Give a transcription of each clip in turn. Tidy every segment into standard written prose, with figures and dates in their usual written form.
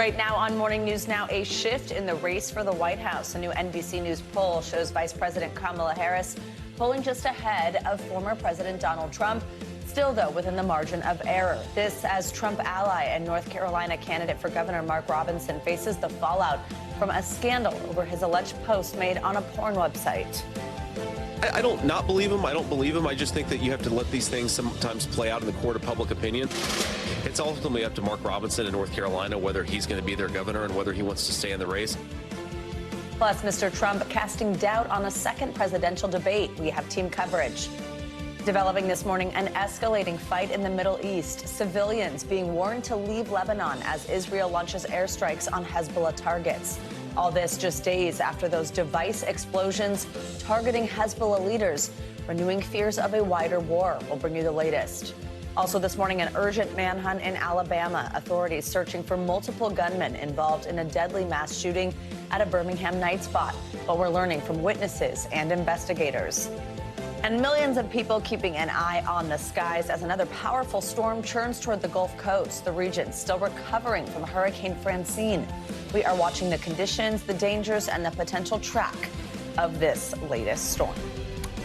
Right now on Morning News Now, a shift in the race for the White House. A new NBC News poll shows Vice President Kamala Harris polling just ahead of former President Donald Trump, still, though, within the margin of error. This as Trump ally and North Carolina candidate for Governor Mark Robinson faces the fallout from a scandal over his alleged post made on a porn website. I don't not believe him. I don't believe him. I just think that you have to let these things sometimes play out in the court of public opinion. It's ultimately up to Mark Robinson in North Carolina whether he's going to be their governor and whether he wants to stay in the race. Plus, Mr. Trump casting doubt on a second presidential debate. We have team coverage. Developing this morning, an escalating fight in the Middle East. Civilians being warned to leave Lebanon as Israel launches airstrikes on Hezbollah targets. All this just days after those device explosions targeting Hezbollah leaders, renewing fears of a wider war. We'll bring you the latest. Also this morning, an urgent manhunt in Alabama. Authorities searching for multiple gunmen involved in a deadly mass shooting at a Birmingham night spot. What we're learning from witnesses and investigators. And millions of people keeping an eye on the skies as another powerful storm churns toward the Gulf Coast. The region still recovering from Hurricane Francine. We are watching the conditions, the dangers, and the potential track of this latest storm.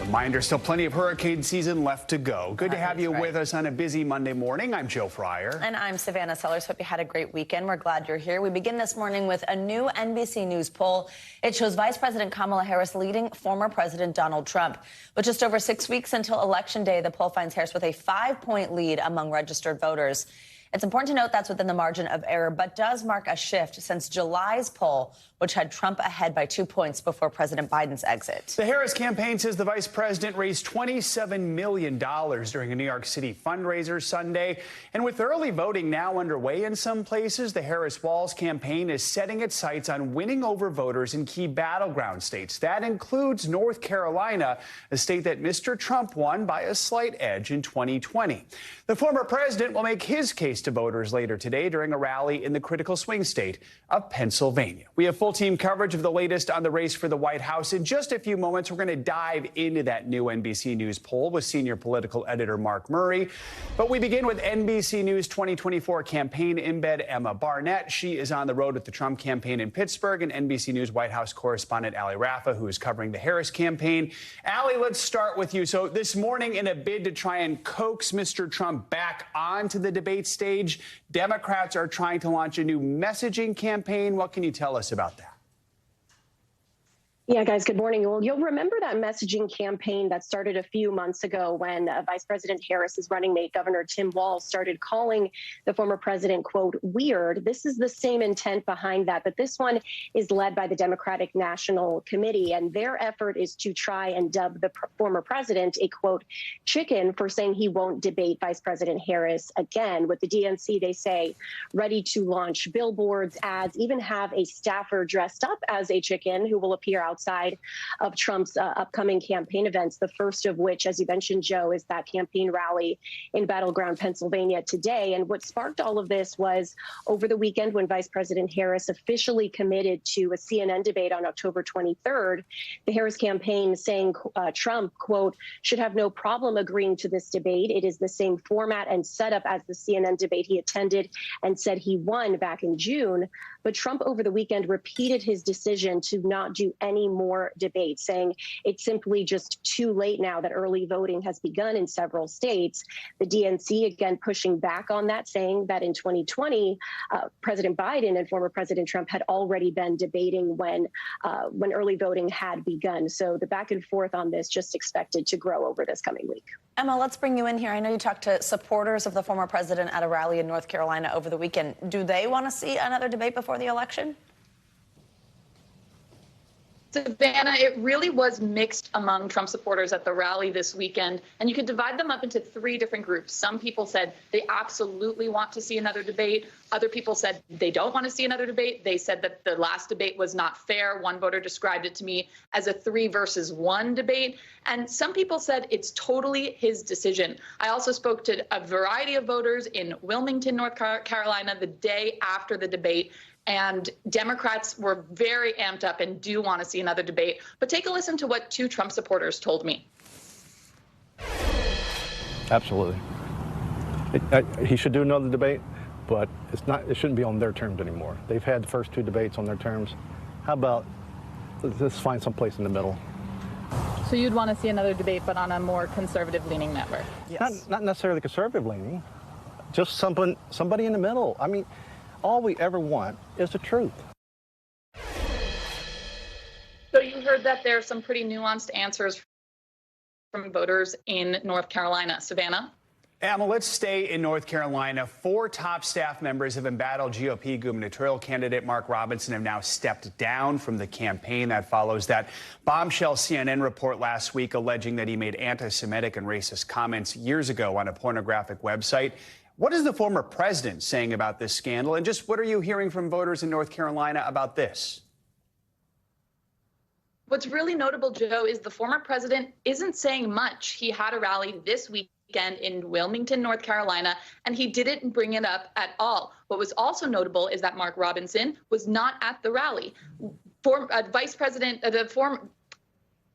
Reminder, still plenty of hurricane season left to go. Good to have you with us on a busy Monday morning. I'm Joe Fryer. And I'm Savannah Sellers. Hope you had a great weekend. We're glad you're here. We begin this morning with a new NBC News poll. It shows Vice President Kamala Harris leading former President Donald Trump. With just over 6 weeks until Election Day, the poll finds Harris with a 5-point lead among registered voters. It's important to note that's within the margin of error, but does mark a shift since July's poll, which had Trump ahead by 2 points before President Biden's exit. The Harris campaign says the vice president raised $27 million during a New York City fundraiser Sunday. And with early voting now underway in some places, the Harris-Walz campaign is setting its sights on winning over voters in key battleground states. That includes North Carolina, a state that Mr. Trump won by a slight edge in 2020. The former president will make his case to voters later today during a rally in the critical swing state of Pennsylvania. We have full team coverage of the latest on the race for the White House. In just a few moments, we're going to dive into that new NBC News poll with senior political editor Mark Murray. But we begin with NBC News 2024 campaign embed Emma Barnett. She is on the road with the Trump campaign in Pittsburgh, and NBC News White House correspondent Ali Rafa, who is covering the Harris campaign. Ali, let's start with you. So this morning, in a bid to try and coax Mr. Trump back onto the debate stage, Democrats are trying to launch a new messaging campaign. What can you tell us about that? Yeah, guys, good morning. Well, you'll remember that messaging campaign that started a few months ago when Vice President Harris's running mate, Governor Tim Walz, started calling the former president, quote, weird. This is the same intent behind that, but this one is led by the Democratic National Committee, and their effort is to try and dub the former president a, quote, chicken for saying he won't debate Vice President Harris again. With the DNC, they say, ready to launch billboards, ads, even have a staffer dressed up as a chicken who will appear outside of Trump's upcoming campaign events, the first of which, as you mentioned, Joe, is that campaign rally in battleground Pennsylvania today. And what sparked all of this was over the weekend when Vice President Harris officially committed to a CNN debate on October 23rd, the Harris campaign saying Trump, quote, should have no problem agreeing to this debate. It is the same format and setup as the CNN debate he attended and said he won back in June. But Trump over the weekend repeated his decision to not do any more debates, saying it's simply just too late now that early voting has begun in several states. The DNC, again, pushing back on that, saying that in 2020, President Biden and former President Trump had already been debating when early voting had begun. So the back and forth on this just expected to grow over this coming week. Emma, let's bring you in here. I know you talked to supporters of the former president at a rally in North Carolina over the weekend. Do they want to see another debate before the election? Savannah, it really was mixed among Trump supporters at the rally this weekend, and you could divide them up into three different groups. Some people said they absolutely want to see another debate. Other people said they don't want to see another debate. They said that the last debate was not fair. One voter described it to me as a 3-versus-1 debate. And some people said it's totally his decision. I also spoke to a variety of voters in Wilmington, North Carolina, the day after the debate. And Democrats were very amped up and do want to see another debate. But take a listen to what two Trump supporters told me. Absolutely. He should do another debate. but it shouldn't be on their terms anymore. They've had the first two debates on their terms. How about let's find some place in the middle? So you'd want to see another debate, but on a more conservative-leaning network? Yes. Not necessarily conservative-leaning, just somebody in the middle. I mean, all we ever want is the truth. So you heard that there are some pretty nuanced answers from voters in North Carolina. Savannah? Emma, let's stay in North Carolina. 4 top staff members of embattled GOP gubernatorial candidate Mark Robinson have now stepped down from the campaign. That follows that bombshell CNN report last week alleging that he made anti-Semitic and racist comments years ago on a pornographic website. What is the former president saying about this scandal? And just what are you hearing from voters in North Carolina about this? What's really notable, Joe, is the former president isn't saying much. He had a rally this weekend in Wilmington, North Carolina, and he didn't bring it up at all. What was also notable is that Mark Robinson was not at the rally.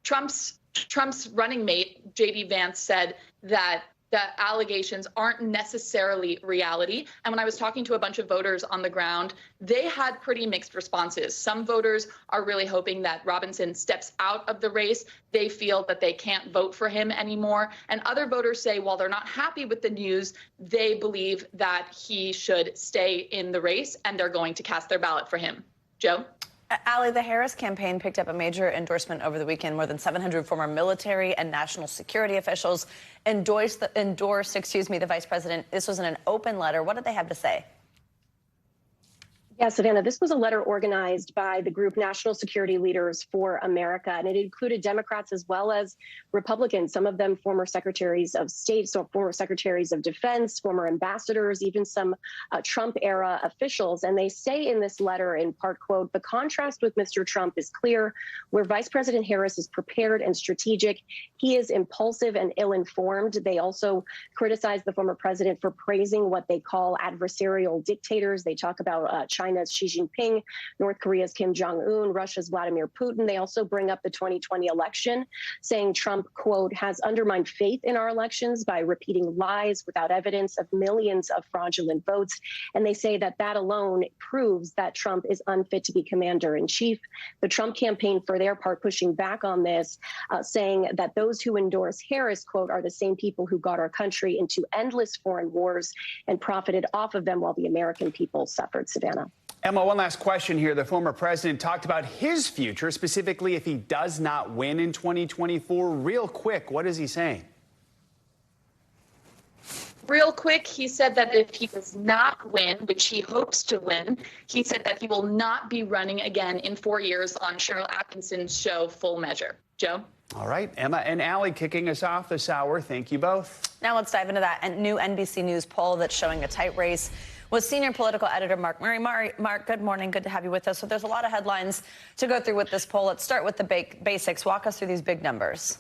Trump's running mate, J.D. Vance, said that the allegations aren't necessarily reality. And when I was talking to a bunch of voters on the ground, they had pretty mixed responses. Some voters are really hoping that Robinson steps out of the race. They feel that they can't vote for him anymore. And other voters say, while they're not happy with the news, they believe that he should stay in the race and they're going to cast their ballot for him. Joe? Ali, the Harris campaign picked up a major endorsement over the weekend. More than 700 former military and national security officials endorsed the vice president. This was in an open letter. What did they have to say? Yeah, Savannah, this was a letter organized by the group National Security Leaders for America, and it included Democrats as well as Republicans, some of them former secretaries of state, so former secretaries of defense, former ambassadors, even some Trump-era officials. And they say in this letter, in part, quote, "The contrast with Mr. Trump is clear. Where Vice President Harris is prepared and strategic, he is impulsive and ill-informed." They also criticize the former president for praising what they call adversarial dictators. They talk about China's Xi Jinping, North Korea's Kim Jong-un, Russia's Vladimir Putin. They also bring up the 2020 election, saying Trump, quote, "has undermined faith in our elections by repeating lies without evidence of millions of fraudulent votes." And they say that that alone proves that Trump is unfit to be commander-in-chief. The Trump campaign, for their part, pushing back on this, saying that those who endorse Harris, quote, "are the same people who got our country into endless foreign wars and profited off of them while the American people suffered." Savannah. Emma, one last question here. The former president talked about his future, specifically if he does not win in 2024. Real quick, what is he saying? Real quick, he said that if he does not win, which he hopes to win, he said that he will not be running again in 4 years on Cheryl Atkinson's show Full Measure. Joe? All right, Emma and Ali kicking us off this hour. Thank you both. Now let's dive into that new NBC News poll that's showing a tight race with senior political editor Mark Murray. Mark, good morning. Good to have you with us. So there's a lot of headlines to go through with this poll. Let's start with the basics. Walk us through these big numbers.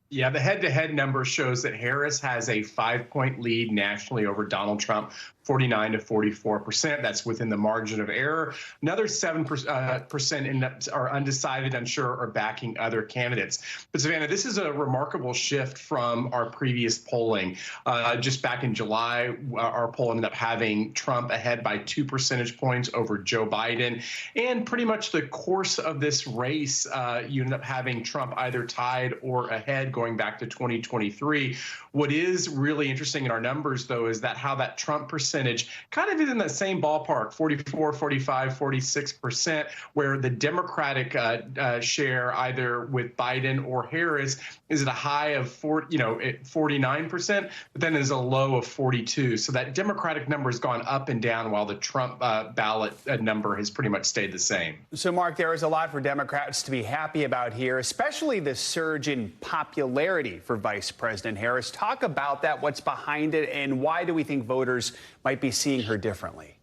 Yeah, the head-to-head number shows that Harris has a 5-point lead nationally over Donald Trump, 49 to 44%. That's within the margin of error. Another 7% are undecided, unsure, or backing other candidates. But Savannah, this is a remarkable shift from our previous polling. Just back in July, our poll ended up having Trump ahead by 2 percentage points over Joe Biden. And pretty much the course of this race, you end up having Trump either tied or ahead going back to 2023. What is really interesting in our numbers, though, is that how that Trump percentage kind of is in the same ballpark, 44, 45, 46%, where the Democratic share either with Biden or Harris is at a high of 49%, but then is a low of 42. So that Democratic number has gone up and down while the Trump ballot number has pretty much stayed the same. So, Mark, there is a lot for Democrats to be happy about here, especially the surge in popularity for Vice President Harris. Talk about that, what's behind it, and why do we think voters might be seeing her differently?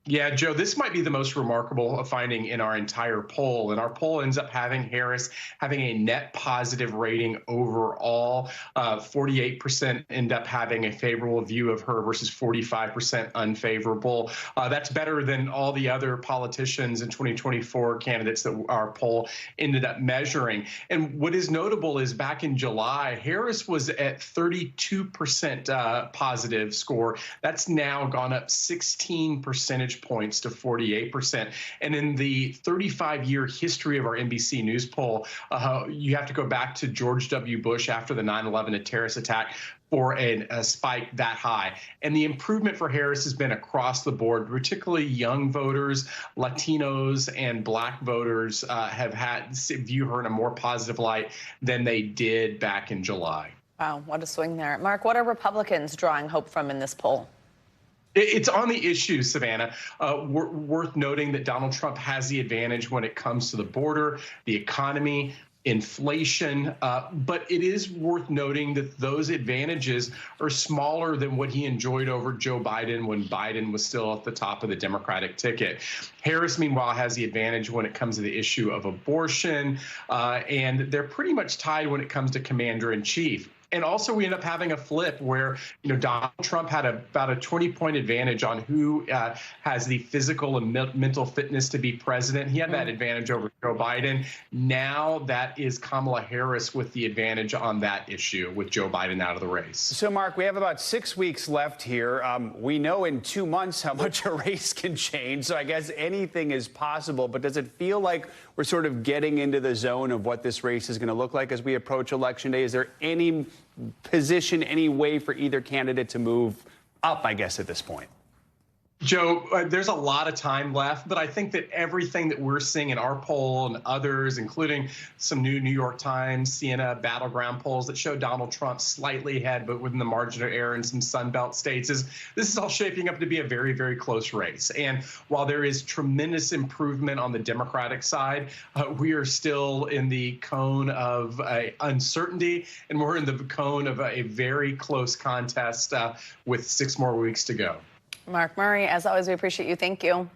Yeah, Joe, this might be the most remarkable finding in our entire poll. And our poll ends up having Harris having a net positive rating overall. 48% end up having a favorable view of her versus 45% unfavorable. That's better than all the other politicians and 2024 candidates that our poll ended up measuring. And what is notable is back in July, Harris was at 32% positive score. That's now gone up 16 percentage points to 48%. And in the 35-year history of our NBC News poll, you have to go back to George W. Bush after the 9/11 terrorist attack for a spike that high. And the improvement for Harris has been across the board, particularly young voters, Latinos, and Black voters have view her in a more positive light than they did back in July. Wow, what a swing there. Mark, what are Republicans drawing hope from in this poll? It's on the issues, Savannah. Worth noting that Donald Trump has the advantage when it comes to the border, the economy, inflation, but it is worth noting that those advantages are smaller than what he enjoyed over Joe Biden when Biden was still at the top of the Democratic ticket. Harris, meanwhile, has the advantage when it comes to the issue of abortion, and they're pretty much tied when it comes to commander-in-chief. And also, we end up having a flip where, Donald Trump had about a 20-point advantage on who has the physical and mental fitness to be president. He had that advantage over Joe Biden. Now that is Kamala Harris with the advantage on that issue with Joe Biden out of the race. So, Mark, we have about 6 weeks left here. We know in 2 months how much a race can change, so I guess anything is possible. But does it feel like we're sort of getting into the zone of what this race is going to look like as we approach Election Day? Is there any position, any way for either candidate to move up, I guess, at this point? Joe, there's a lot of time left, but I think that everything that we're seeing in our poll and others, including some new New York Times, CNN battleground polls that show Donald Trump slightly ahead, but within the margin of error in some Sunbelt states, this is all shaping up to be a very, very close race. And while there is tremendous improvement on the Democratic side, we are still in the cone of uncertainty, and we're in the cone of a very close contest with 6 more weeks to go. Mark Murray, as always, we appreciate you. Thank you.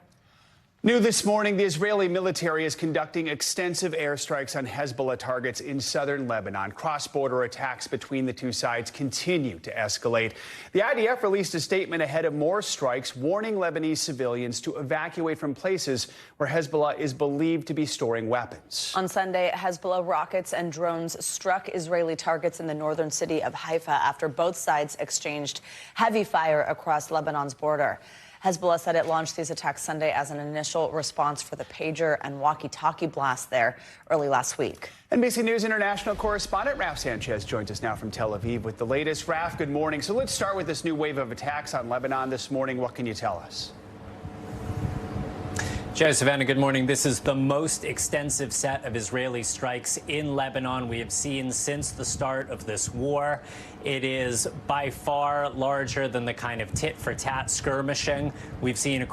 New this morning, the Israeli military is conducting extensive airstrikes on Hezbollah targets in southern Lebanon. Cross-border attacks between the two sides continue to escalate. The IDF released a statement ahead of more strikes, warning Lebanese civilians to evacuate from places where Hezbollah is believed to be storing weapons. On Sunday, Hezbollah rockets and drones struck Israeli targets in the northern city of Haifa after both sides exchanged heavy fire across Lebanon's border. Hezbollah said it launched these attacks Sunday as an initial response for the pager and walkie-talkie blast there early last week. NBC News international correspondent Raf Sanchez joins us now from Tel Aviv with the latest. Raf, good morning. So let's start with this new wave of attacks on Lebanon this morning. What can you tell us? Joe, Savannah, good morning. This is the most extensive set of Israeli strikes in Lebanon we have seen since the start of this war. It is by far larger than the kind of tit-for-tat skirmishing we've seen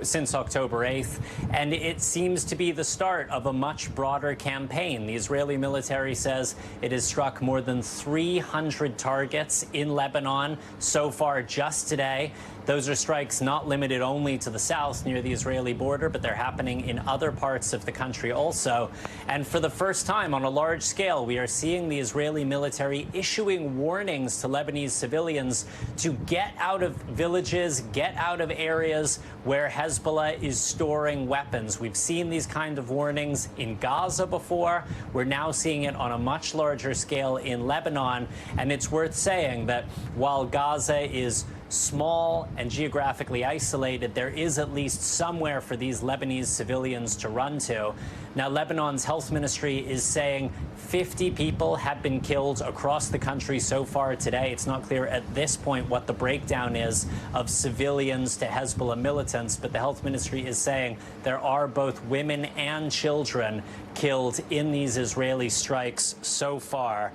since October 8th, and it seems to be the start of a much broader campaign. The Israeli military says it has struck more than 300 targets in Lebanon so far just today. Those are strikes not limited only to the south near the Israeli border, but they're happening in other parts of the country also. And for the first time on a large scale, we are seeing the Israeli military issuing warnings to Lebanese civilians to get out of villages, get out of areas where Hezbollah is storing weapons. We've seen these kind of warnings in Gaza before. We're now seeing it on a much larger scale in Lebanon. And it's worth saying that while Gaza is small and geographically isolated, there is at least somewhere for these Lebanese civilians to run to. Now, Lebanon's health ministry is saying 50 people have been killed across the country so far today. It's not clear at this point what the breakdown is of civilians to Hezbollah militants, but the health ministry is saying there are both women and children killed in these Israeli strikes so far.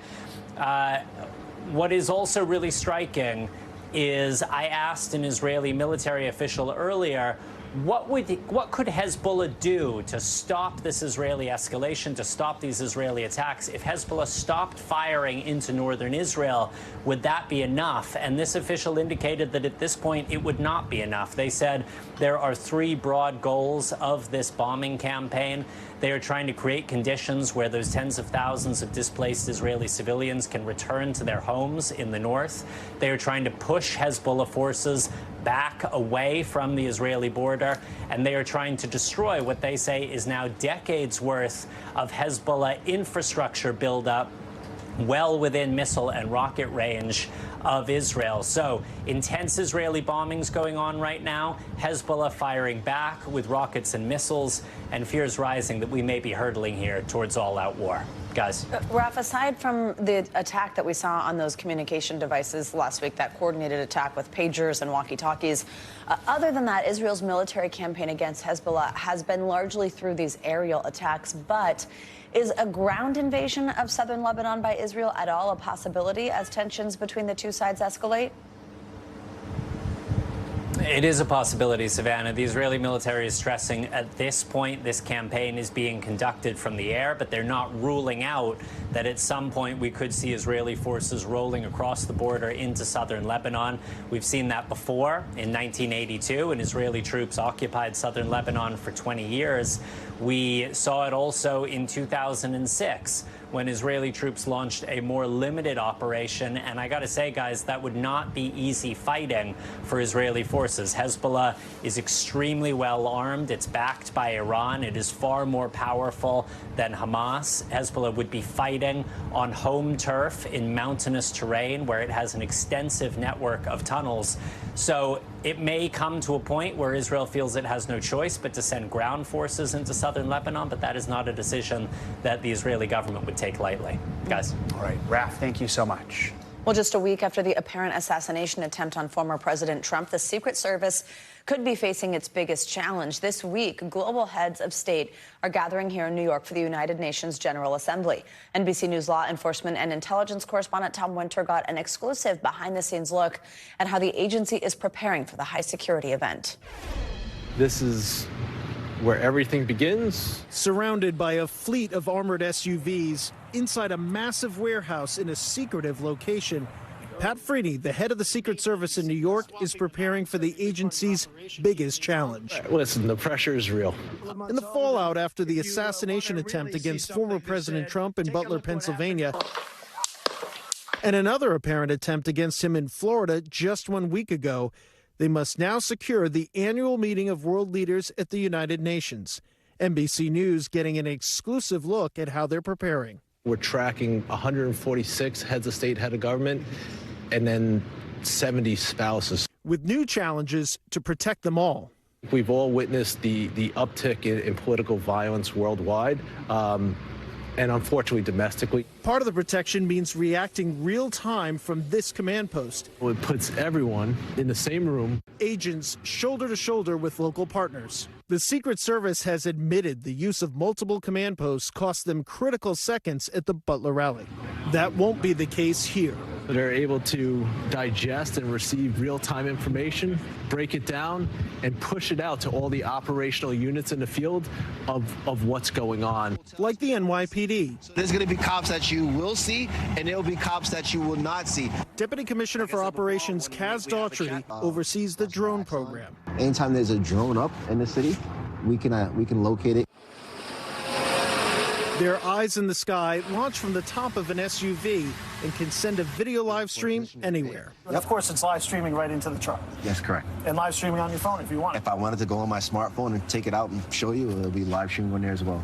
What is also really striking is I asked an Israeli military official earlier what could Hezbollah do to stop this Israeli escalation, to stop these Israeli attacks? If Hezbollah stopped firing into northern Israel, would that be enough? And this official indicated that at this point it would not be enough. They said there are three broad goals of this bombing campaign. They are trying to create conditions where those tens of thousands of displaced Israeli civilians can return to their homes in the north. They are trying to push Hezbollah forces back away from the Israeli border, and they are trying to destroy what they say is now decades worth of Hezbollah infrastructure buildup well within missile and rocket range of Israel. So intense Israeli bombings going on right now, Hezbollah firing back with rockets and missiles, and fears rising that we may be hurtling here towards all-out war. Guys. Raf, aside from the attack that we saw on those communication devices last week, that coordinated attack with pagers and walkie-talkies, other than that, Israel's military campaign against Hezbollah has been largely through these aerial attacks. But is a ground invasion of southern Lebanon by Israel at all a possibility as tensions between the two sides escalate? It is a possibility, Savannah. The Israeli military is stressing at this point this campaign is being conducted from the air, but they're not ruling out that at some point we could see Israeli forces rolling across the border into southern Lebanon. We've seen that before in 1982, when Israeli troops occupied southern Lebanon for 20 years. We saw it also in 2006, when Israeli troops launched a more limited operation. And I got to say, guys, that would not be easy fighting for Israeli forces. Hezbollah is extremely well armed. It's backed by Iran. It is far more powerful than Hamas. Hezbollah would be fighting on home turf in mountainous terrain where it has an extensive network of tunnels. So it may come to a point where Israel feels it has no choice but to send ground forces into southern Lebanon, but that is not a decision that the Israeli government would take lightly. Guys. All right, Raf, thank you so much. Well, just a week after the apparent assassination attempt on former President Trump, the Secret Service could be facing its biggest challenge. This week, global heads of state are gathering here in New York for the United Nations General Assembly. NBC News law enforcement and intelligence correspondent Tom Winter got an exclusive behind-the-scenes look at how the agency is preparing for the high-security event. This is where everything begins. Surrounded by a fleet of armored SUVs inside a massive warehouse in a secretive location, Pat Freeney, the head of the Secret Service in New York, is preparing for the agency's biggest challenge. Listen, the pressure is real. In the fallout after the assassination attempt against former President Trump in Butler, Pennsylvania, and another apparent attempt against him in Florida just 1 week ago, they must now secure the annual meeting of world leaders at the United Nations. NBC News getting an exclusive look at how they're preparing. We're tracking 146 heads of state, head of government, and then 70 spouses. With new challenges to protect them all. We've all witnessed the uptick in political violence worldwide, and unfortunately domestically. Part of the protection means reacting real time from this command post. It puts everyone in the same room. Agents shoulder to shoulder with local partners. The Secret Service has admitted the use of multiple command posts cost them critical seconds at the Butler rally. That won't be the case here. They're able to digest and receive real-time information, break it down, and push it out to all the operational units in the field of what's going on. Like the NYPD. There's going to be cops that you will see, and there will be cops that you will not see. Deputy Commissioner for Operations Kaz Daughtry oversees the drone program. Anytime there's a drone up in the city, we can locate it. Their eyes in the sky launch from the top of an SUV and can send a video live stream anywhere. And of course, it's live streaming right into the truck. That's correct. And live streaming on your phone if you want. If I wanted to go on my smartphone and take it out and show you, it'll be live streaming on there as well.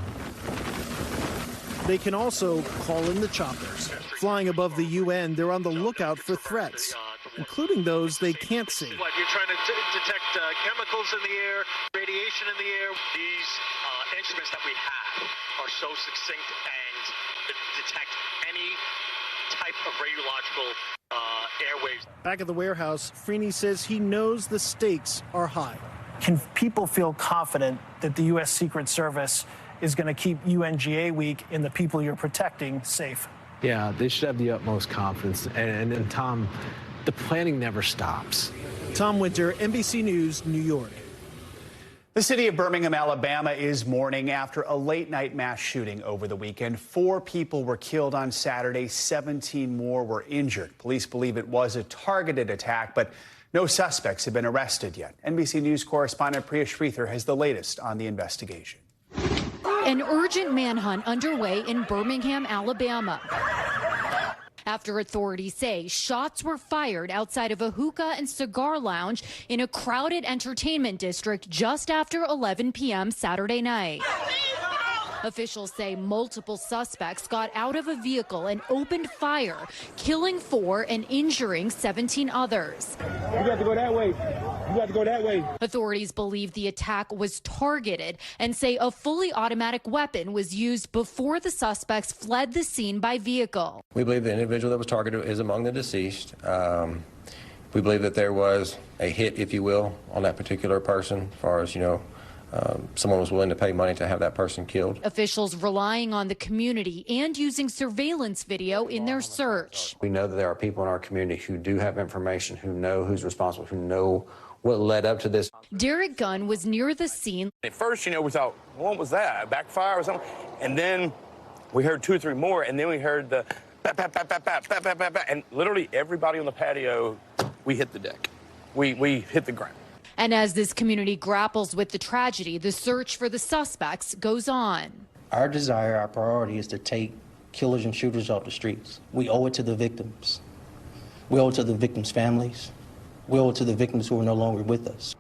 They can also call in the choppers. Flying above the UN, they're on the lookout for threats, including those they can't see. What, you're trying to detect chemicals in the air, radiation in the air. These instruments that we have are so succinct and detect any type of radiological airwaves. Back at the warehouse, Freeney says he knows the stakes are high. Can people feel confident that the U.S. Secret Service is going to keep UNGA week and the people you're protecting safe? Yeah, they should have the utmost confidence. And Tom, the planning never stops. Tom Winter, NBC News, New York. The city of Birmingham, Alabama is mourning after a late-night mass shooting over the weekend. 4 people were killed on Saturday. 17 more were injured. Police believe it was a targeted attack, but no suspects have been arrested yet. NBC News correspondent Priya Sridhar has the latest on the investigation. An urgent manhunt underway in Birmingham, Alabama, after authorities say shots were fired outside of a hookah and cigar lounge in a crowded entertainment district just after 11 p.m. Saturday night. Officials say multiple suspects got out of a vehicle and opened fire, killing 4 and injuring 17 others. You got to go that way. You got to go that way. Authorities believe the attack was targeted and say a fully automatic weapon was used before the suspects fled the scene by vehicle. We believe the individual that was targeted is among the deceased. We believe that there was a hit, if you will, on that particular person, as far as, someone was willing to pay money to have that person killed. Officials relying on the community and using surveillance video in their search. We know that there are people in our community who do have information, who know who's responsible, who know what led up to this. Derek Gunn was near the scene. At first, we thought, what was that? A backfire or something? And then we heard 2 or 3 more, and then we heard the bap, bap, bap, bap, bap, bap, bap, bap, bap, and literally everybody on the patio, we hit the deck. We hit the ground. And as this community grapples with the tragedy, the search for the suspects goes on. Our desire, our priority is to take killers and shooters off the streets. We owe it to the victims. We owe it to the victims' families. We owe it to the victims who are no longer with us.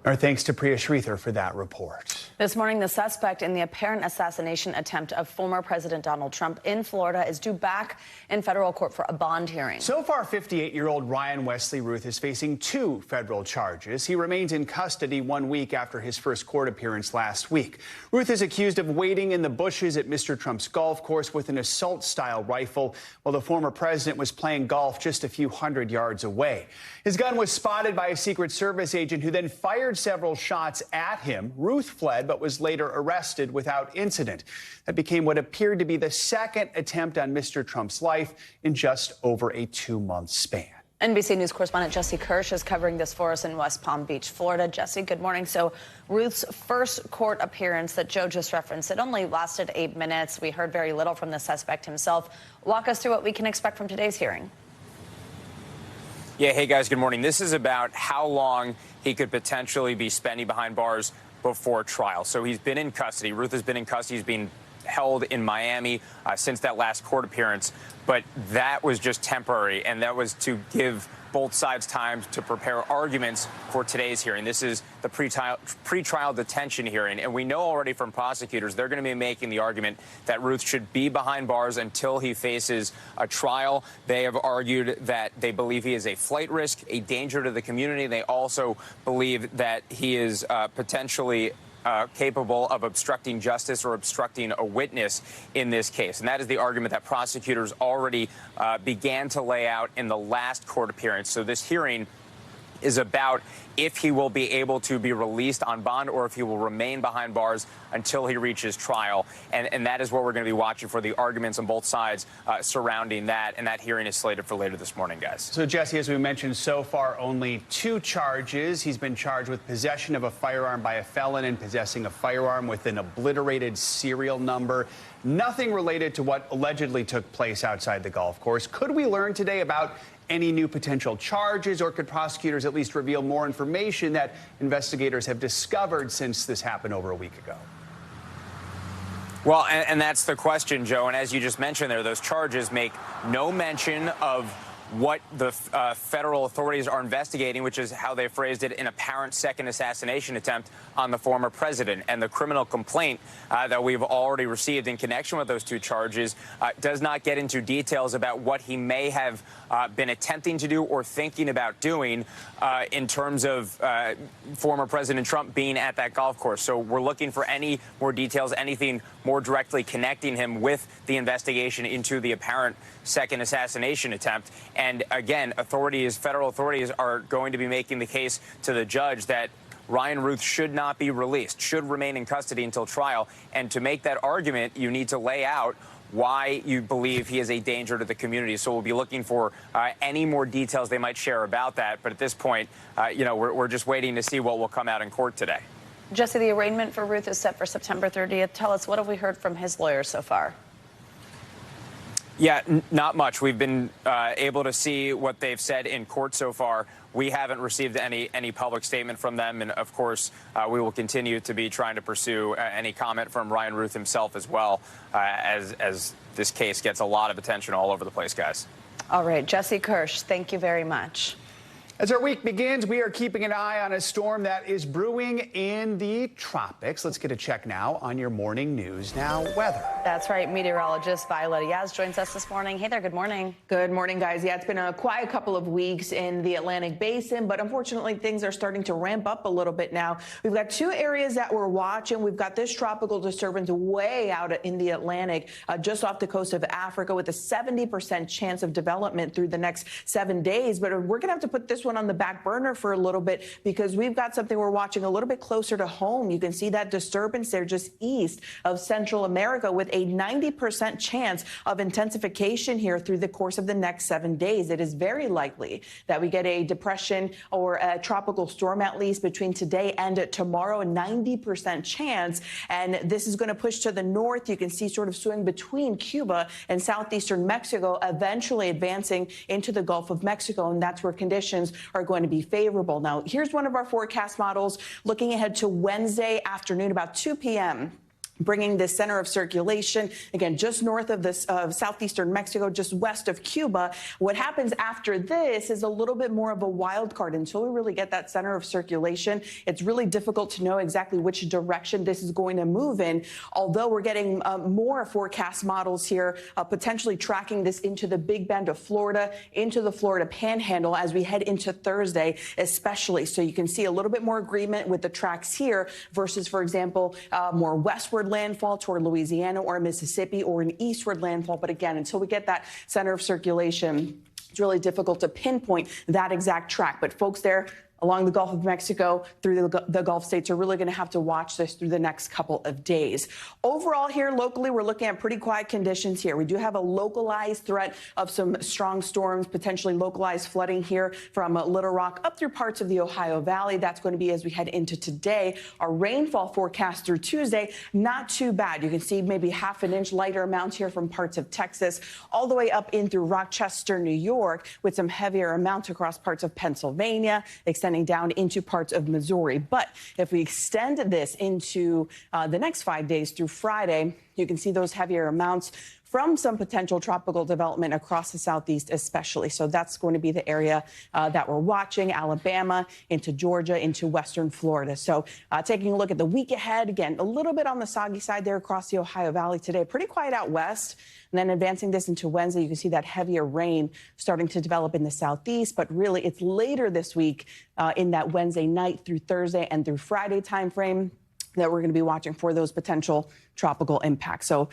Our thanks to Priya Sridhar for that report. This morning, the suspect in the apparent assassination attempt of former President Donald Trump in Florida is due back in federal court for a bond hearing. So far, 58-year-old Ryan Wesley Ruth is facing 2 federal charges. He remains in custody 1 week after his first court appearance last week. Ruth is accused of waiting in the bushes at Mr. Trump's golf course with an assault-style rifle while the former president was playing golf just a few hundred yards away. His gun was spotted by a Secret Service agent who then fired several shots at him. Ruth fled but was later arrested without incident. That became what appeared to be the second attempt on Mr. Trump's life in just over a 2-month span. NBC News correspondent Jesse Kirsch is covering this for us in West Palm Beach, Florida. Jesse, good morning. So Ruth's first court appearance that Joe just referenced, it only lasted 8 minutes. We heard very little from the suspect himself. Walk us through what we can expect from today's hearing. Yeah, hey guys, good morning. This is about how long he could potentially be spending behind bars before trial. So he's been in custody. Ruth has been in custody. He's been held in Miami since that last court appearance. But that was just temporary, and that was to give both sides time to prepare arguments for today's hearing. This is the pretrial detention hearing, and we know already from prosecutors they're going to be making the argument that Ruth should be behind bars until he faces a trial. They have argued that they believe he is a flight risk, a danger to the community. They also believe that he is potentially capable of obstructing justice or obstructing a witness in this case. And that is the argument that prosecutors already began to lay out in the last court appearance. So this hearing is about if he will be able to be released on bond or if he will remain behind bars until he reaches trial. And that is what we're going to be watching for, the arguments on both sides surrounding that. And that hearing is slated for later this morning, guys. So, Jesse, as we mentioned, so far only 2 charges. He's been charged with possession of a firearm by a felon and possessing a firearm with an obliterated serial number. Nothing related to what allegedly took place outside the golf course. Could we learn today about any new potential charges, or could prosecutors at least reveal more information that investigators have discovered since this happened over a week ago? Well, and that's the question, Joe. And as you just mentioned there, those charges make no mention of what the federal authorities are investigating, which is how they phrased it, an apparent second assassination attempt on the former president. And the criminal complaint that we've already received in connection with those 2 charges does not get into details about what he may have been attempting to do or thinking about doing in terms of former President Trump being at that golf course. So we're looking for any more details, anything more directly connecting him with the investigation into the apparent second assassination attempt. And again, federal authorities are going to be making the case to the judge that Ryan Ruth should not be released, should remain in custody until trial. And to make that argument, you need to lay out why you believe he is a danger to the community. So we'll be looking for any more details they might share about that. But at this point, we're just waiting to see what will come out in court today. Jesse, the arraignment for Ruth is set for September 30th. Tell us, what have we heard from his lawyers so far? Yeah, not much. We've been able to see what they've said in court so far. We haven't received any public statement from them. And, of course, we will continue to be trying to pursue any comment from Ryan Ruth himself as well, as this case gets a lot of attention all over the place, guys. All right, Jesse Kirsch, thank you very much. As our week begins, we are keeping an eye on a storm that is brewing in the tropics. Let's get a check now on your morning news now weather. That's right. Meteorologist Violetta Yaz joins us this morning. Hey there. Good morning. Good morning, guys. Yeah, it's been a quiet couple of weeks in the Atlantic Basin, but unfortunately things are starting to ramp up a little bit now. We've got two areas that we're watching. We've got this tropical disturbance way out in the Atlantic, just off the coast of Africa, with a 70% chance of development through the next 7 days. But we're going to have to put this one on the back burner for a little bit, because we've got something we're watching a little bit closer to home. You can see that disturbance there just east of Central America, with a 90% chance of intensification here through the course of the next 7 days. It is very likely that we get a depression or a tropical storm at least between today and tomorrow, a 90% chance. And this is going to push to the north. You can see sort of swing between Cuba and southeastern Mexico, eventually advancing into the Gulf of Mexico. And that's where conditions are going to be favorable. Now, here's one of our forecast models looking ahead to Wednesday afternoon, about 2 p.m. bringing this center of circulation, again, just north of this southeastern Mexico, just west of Cuba. What happens after this is a little bit more of a wild card. Until we really get that center of circulation, it's really difficult to know exactly which direction this is going to move in, although we're getting more forecast models here, potentially tracking this into the Big Bend of Florida, into the Florida Panhandle as we head into Thursday, especially. So you can see a little bit more agreement with the tracks here versus, for example, more westward landfall toward Louisiana or Mississippi, or an eastward landfall. But again, until we get that center of circulation, it's really difficult to pinpoint that exact track. But folks there along the Gulf of Mexico, through the Gulf states, are really going to have to watch this through the next couple of days. Overall here locally, we're looking at pretty quiet conditions here. We do have a localized threat of some strong storms, potentially localized flooding here from Little Rock up through parts of the Ohio Valley. That's going to be as we head into today. Our rainfall forecast through Tuesday, not too bad. You can see maybe half an inch lighter amounts here from parts of Texas, all the way up in through Rochester, New York, with some heavier amounts across parts of Pennsylvania, extending down into parts of Missouri. But if we extend this into the next 5 days through Friday, you can see those heavier amounts from some potential tropical development across the southeast especially. So that's going to be the area that we're watching, Alabama into Georgia, into western Florida. So taking a look at the week ahead, again, a little bit on the soggy side there across the Ohio Valley today. Pretty quiet out west. And then advancing this into Wednesday, you can see that heavier rain starting to develop in the southeast. But really, it's later this week in that Wednesday night through Thursday and through Friday timeframe that we're going to be watching for those potential tropical impacts. So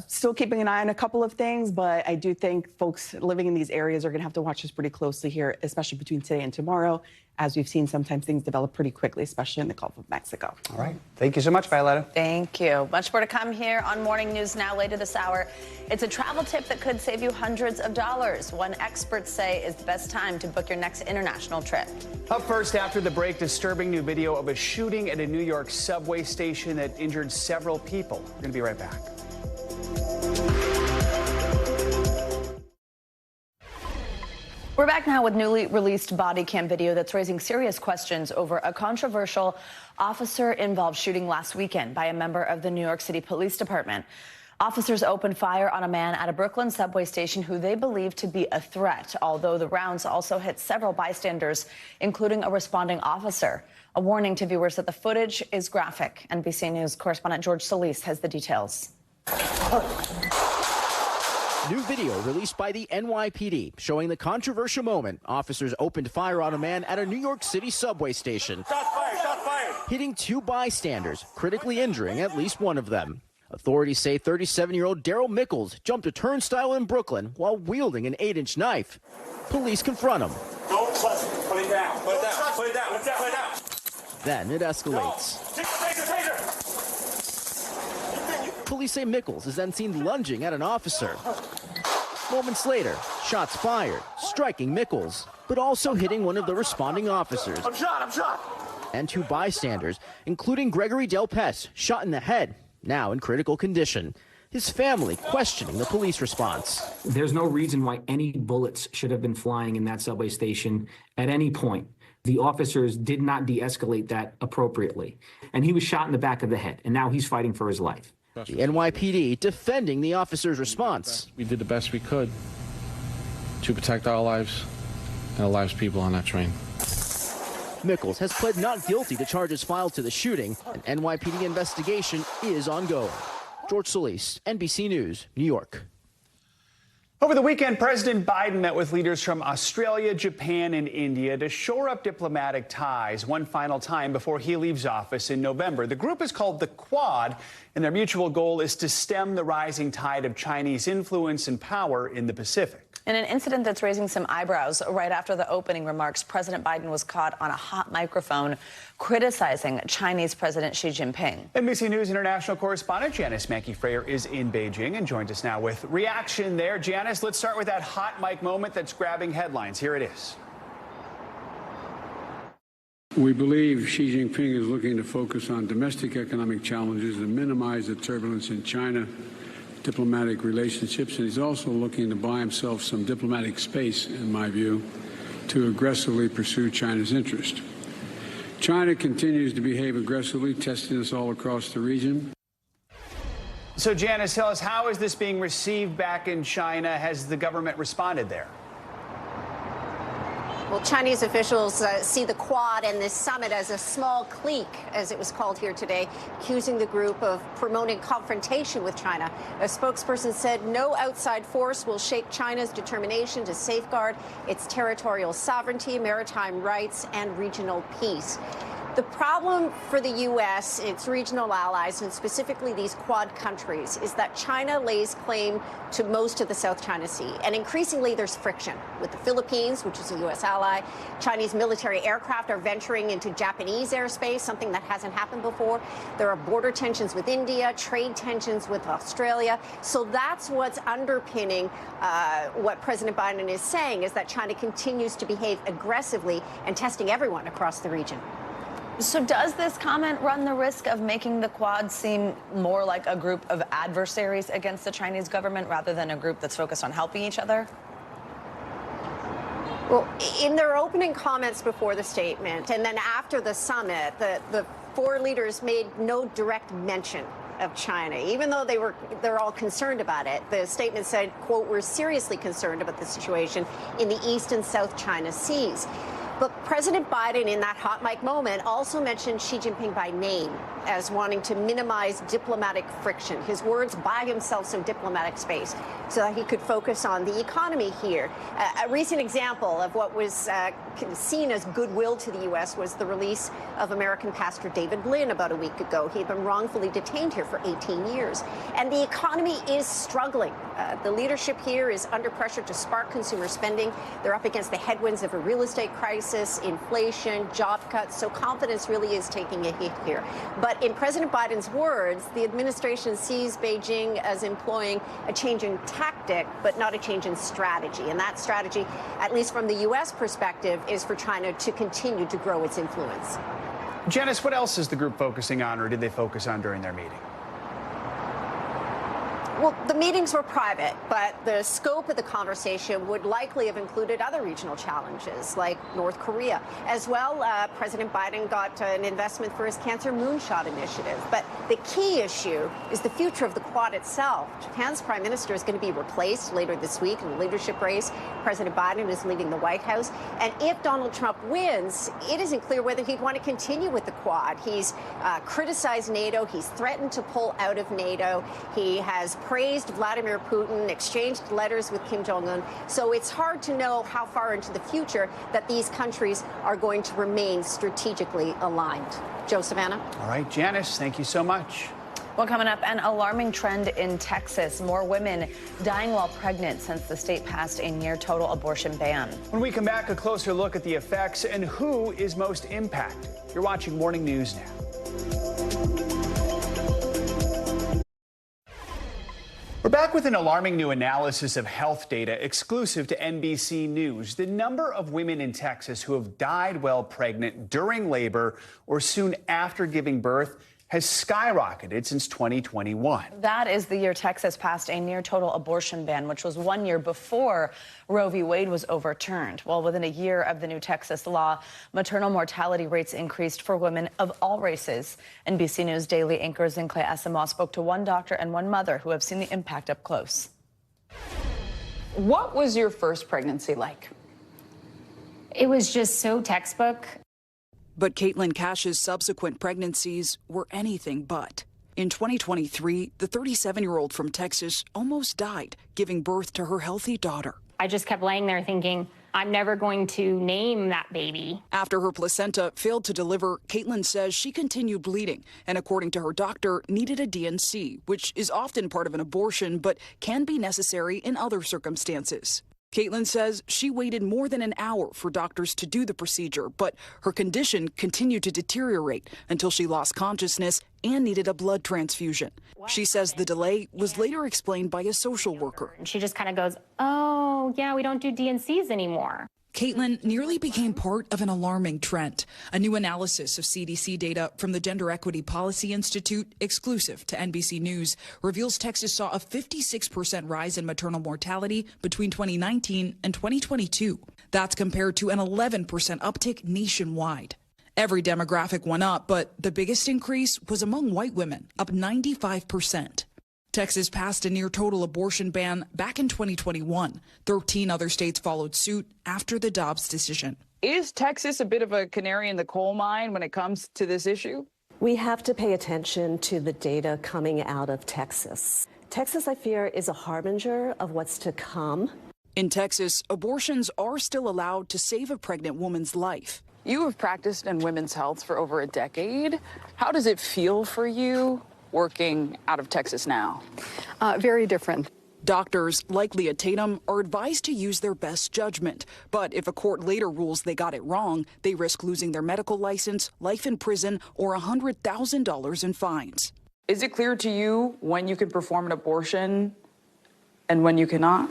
still keeping an eye on a couple of things, but I do think folks living in these areas are going to have to watch this pretty closely here, especially between today and tomorrow, as we've seen sometimes things develop pretty quickly, especially in the Gulf of Mexico. All right. Thank you so much, Violetta. Thank you. Much more to come here on Morning News Now later this hour. It's a travel tip that could save you hundreds of dollars. One experts say is the best time to book your next international trip. Up first after the break, disturbing new video of a shooting at a New York subway station that injured several people. We're going to be right back. We're back now with newly released body cam video that's raising serious questions over a controversial officer-involved shooting last weekend by a member of the New York City Police Department. Officers opened fire on a man at a Brooklyn subway station who they believe to be a threat, although the rounds also hit several bystanders, including a responding officer. A warning to viewers that the footage is graphic. NBC News correspondent George Solis has the details. New video released by the NYPD showing the controversial moment officers opened fire on a man at a New York City subway station. Shots fired, shots fired. Hitting two bystanders, critically injuring at least one of them. Authorities say 37-year-old Daryl Mickles jumped a turnstile in Brooklyn while wielding an 8-inch knife. Police confront him. Don't touch it. Put it down. Put it down. Put it down. Put it down. Put it down. Then it escalates. Taser. Police say Mickles is then seen lunging at an officer. Moments later, shots fired, striking Mickles, but also hitting one of the responding officers. I'm shot. and 2 bystanders, including Gregory Del Pes, shot in the head, now in critical condition. His family questioning the police response. There's no reason why any bullets should have been flying in that subway station at any point. The officers did not de-escalate that appropriately. And he was shot in the back of the head, and now he's fighting for his life. The NYPD defending the officer's response. We did the best we could to protect our lives and the lives of people on that train. Mickles has pled not guilty to charges filed to the shooting. An NYPD investigation is ongoing. George Solis, NBC News, New York. Over the weekend, President Biden met with leaders from Australia, Japan, and India to shore up diplomatic ties one final time before he leaves office in November. The group is called the Quad, and their mutual goal is to stem the rising tide of Chinese influence and power in the Pacific. In an incident that's raising some eyebrows, right after the opening remarks, President Biden was caught on a hot microphone criticizing Chinese President Xi Jinping. NBC News international correspondent Janice Mackey-Frayer is in Beijing and joins us now with reaction there. Janice, let's start with that hot mic moment that's grabbing headlines. Here it is. We believe Xi Jinping is looking to focus on domestic economic challenges and minimize the turbulence in China diplomatic relationships, and he's also looking to buy himself some diplomatic space, in my view, to aggressively pursue China's interest. China continues to behave aggressively, testing us all across the region. So, Janice, tell us, how is this being received back in China? Has the government responded there? Well, Chinese officials see the Quad and this summit as a small clique, as it was called here today, accusing the group of promoting confrontation with China. A spokesperson said no outside force will shake China's determination to safeguard its territorial sovereignty, maritime rights, and regional peace. The problem for the U.S., its regional allies, and specifically these Quad countries, is that China lays claim to most of the South China Sea. And increasingly, there's friction with the Philippines, which is a U.S. ally. Chinese military aircraft are venturing into Japanese airspace, something that hasn't happened before. There are border tensions with India, trade tensions with Australia. So that's what's underpinning what President Biden is saying, is that China continues to behave aggressively and testing everyone across the region. So does this comment run the risk of making the Quad seem more like a group of adversaries against the Chinese government rather than a group that's focused on helping each other? Well, in their opening comments before the statement and then after the summit, the 4 leaders made no direct mention of China, even though they're all concerned about it. The statement said, quote, "We're seriously concerned about the situation in the East and South China Seas." But President Biden, in that hot mic moment, also mentioned Xi Jinping by name as wanting to minimize diplomatic friction. His words, buy himself some diplomatic space so that he could focus on the economy here. A recent example of what was seen as goodwill to the U.S. was the release of American pastor David Lynn about a week ago. He had been wrongfully detained here for 18 years. And the economy is struggling. The leadership here is under pressure to spark consumer spending. They're up against the headwinds of a real estate crisis, inflation, job cuts. So confidence really is taking a hit here. But in President Biden's words, the administration sees Beijing as employing a change in tactic, but not a change in strategy. And that strategy, at least from the U.S. perspective, is for China to continue to grow its influence. Janice, what else is the group focusing on, or did they focus on during their meeting? Well, the meetings were private, but the scope of the conversation would likely have included other regional challenges like North Korea. As well, President Biden got an investment for his Cancer Moonshot initiative. But the key issue is the future of the Quad itself. Japan's prime minister is going to be replaced later this week in the leadership race. President Biden is leaving the White House. And if Donald Trump wins, it isn't clear whether he'd want to continue with the Quad. He's criticized NATO. He's threatened to pull out of NATO. He has praised Vladimir Putin, exchanged letters with Kim Jong-un. So it's hard to know how far into the future that these countries are going to remain strategically aligned. Joe, Savannah. All right, Janice, thank you so much. Well, coming up, an alarming trend in Texas. More women dying while pregnant since the state passed a near-total abortion ban. When we come back, a closer look at the effects and who is most impacted. You're watching Morning News Now. We're back with an alarming new analysis of health data exclusive to NBC News. The number of women in Texas who have died while pregnant, during labor, or soon after giving birth has skyrocketed since 2021. That is the year Texas passed a near total abortion ban, which was 1 year before Roe v. Wade was overturned. Well, within a year of the new Texas law, maternal mortality rates increased for women of all races. NBC News Daily anchor Zincle Asamoah spoke to one doctor and one mother who have seen the impact up close. What was your first pregnancy like? It was just so textbook. But Caitlin Cash's subsequent pregnancies were anything but. In 2023, the 37-year-old from Texas almost died, giving birth to her healthy daughter. I just kept laying there thinking, I'm never going to name that baby. After her placenta failed to deliver, Caitlin says she continued bleeding and, according to her doctor, needed a D&C, which is often part of an abortion but can be necessary in other circumstances. Caitlin says she waited more than an hour for doctors to do the procedure, but her condition continued to deteriorate until she lost consciousness and needed a blood transfusion. She says the delay was later explained by a social worker. She just kind of goes, oh, yeah, we don't do D&Cs anymore. Caitlin nearly became part of an alarming trend. A new analysis of CDC data from the Gender Equity Policy Institute, exclusive to NBC News, reveals Texas saw a 56% rise in maternal mortality between 2019 and 2022. That's compared to an 11% uptick nationwide. Every demographic went up, but the biggest increase was among white women, up 95%. Texas passed a near-total abortion ban back in 2021. 13 other states followed suit after the Dobbs decision. Is Texas a bit of a canary in the coal mine when it comes to this issue? We have to pay attention to the data coming out of Texas. Texas, I fear, is a harbinger of what's to come. In Texas, abortions are still allowed to save a pregnant woman's life. You have practiced in women's health for over a decade. How does it feel for you working out of Texas now? Very different. Doctors, like Leah Tatum, are advised to use their best judgment. But if a court later rules they got it wrong, they risk losing their medical license, life in prison, or $100,000 in fines. Is it clear to you when you can perform an abortion and when you cannot?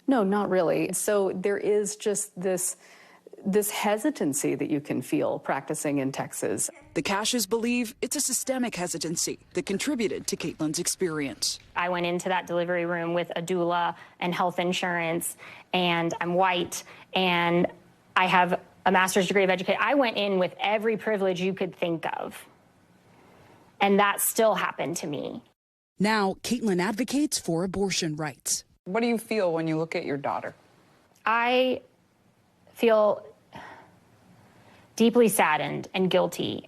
No, not really. So there is just this hesitancy that you can feel practicing in Texas. The Cashes believe it's a systemic hesitancy that contributed to Caitlin's experience. I went into that delivery room with a doula and health insurance, and I'm white, and I have a master's degree of education. I went in with every privilege you could think of, and that still happened to me. Now, Caitlin advocates for abortion rights. What do you feel when you look at your daughter? I feel deeply saddened and guilty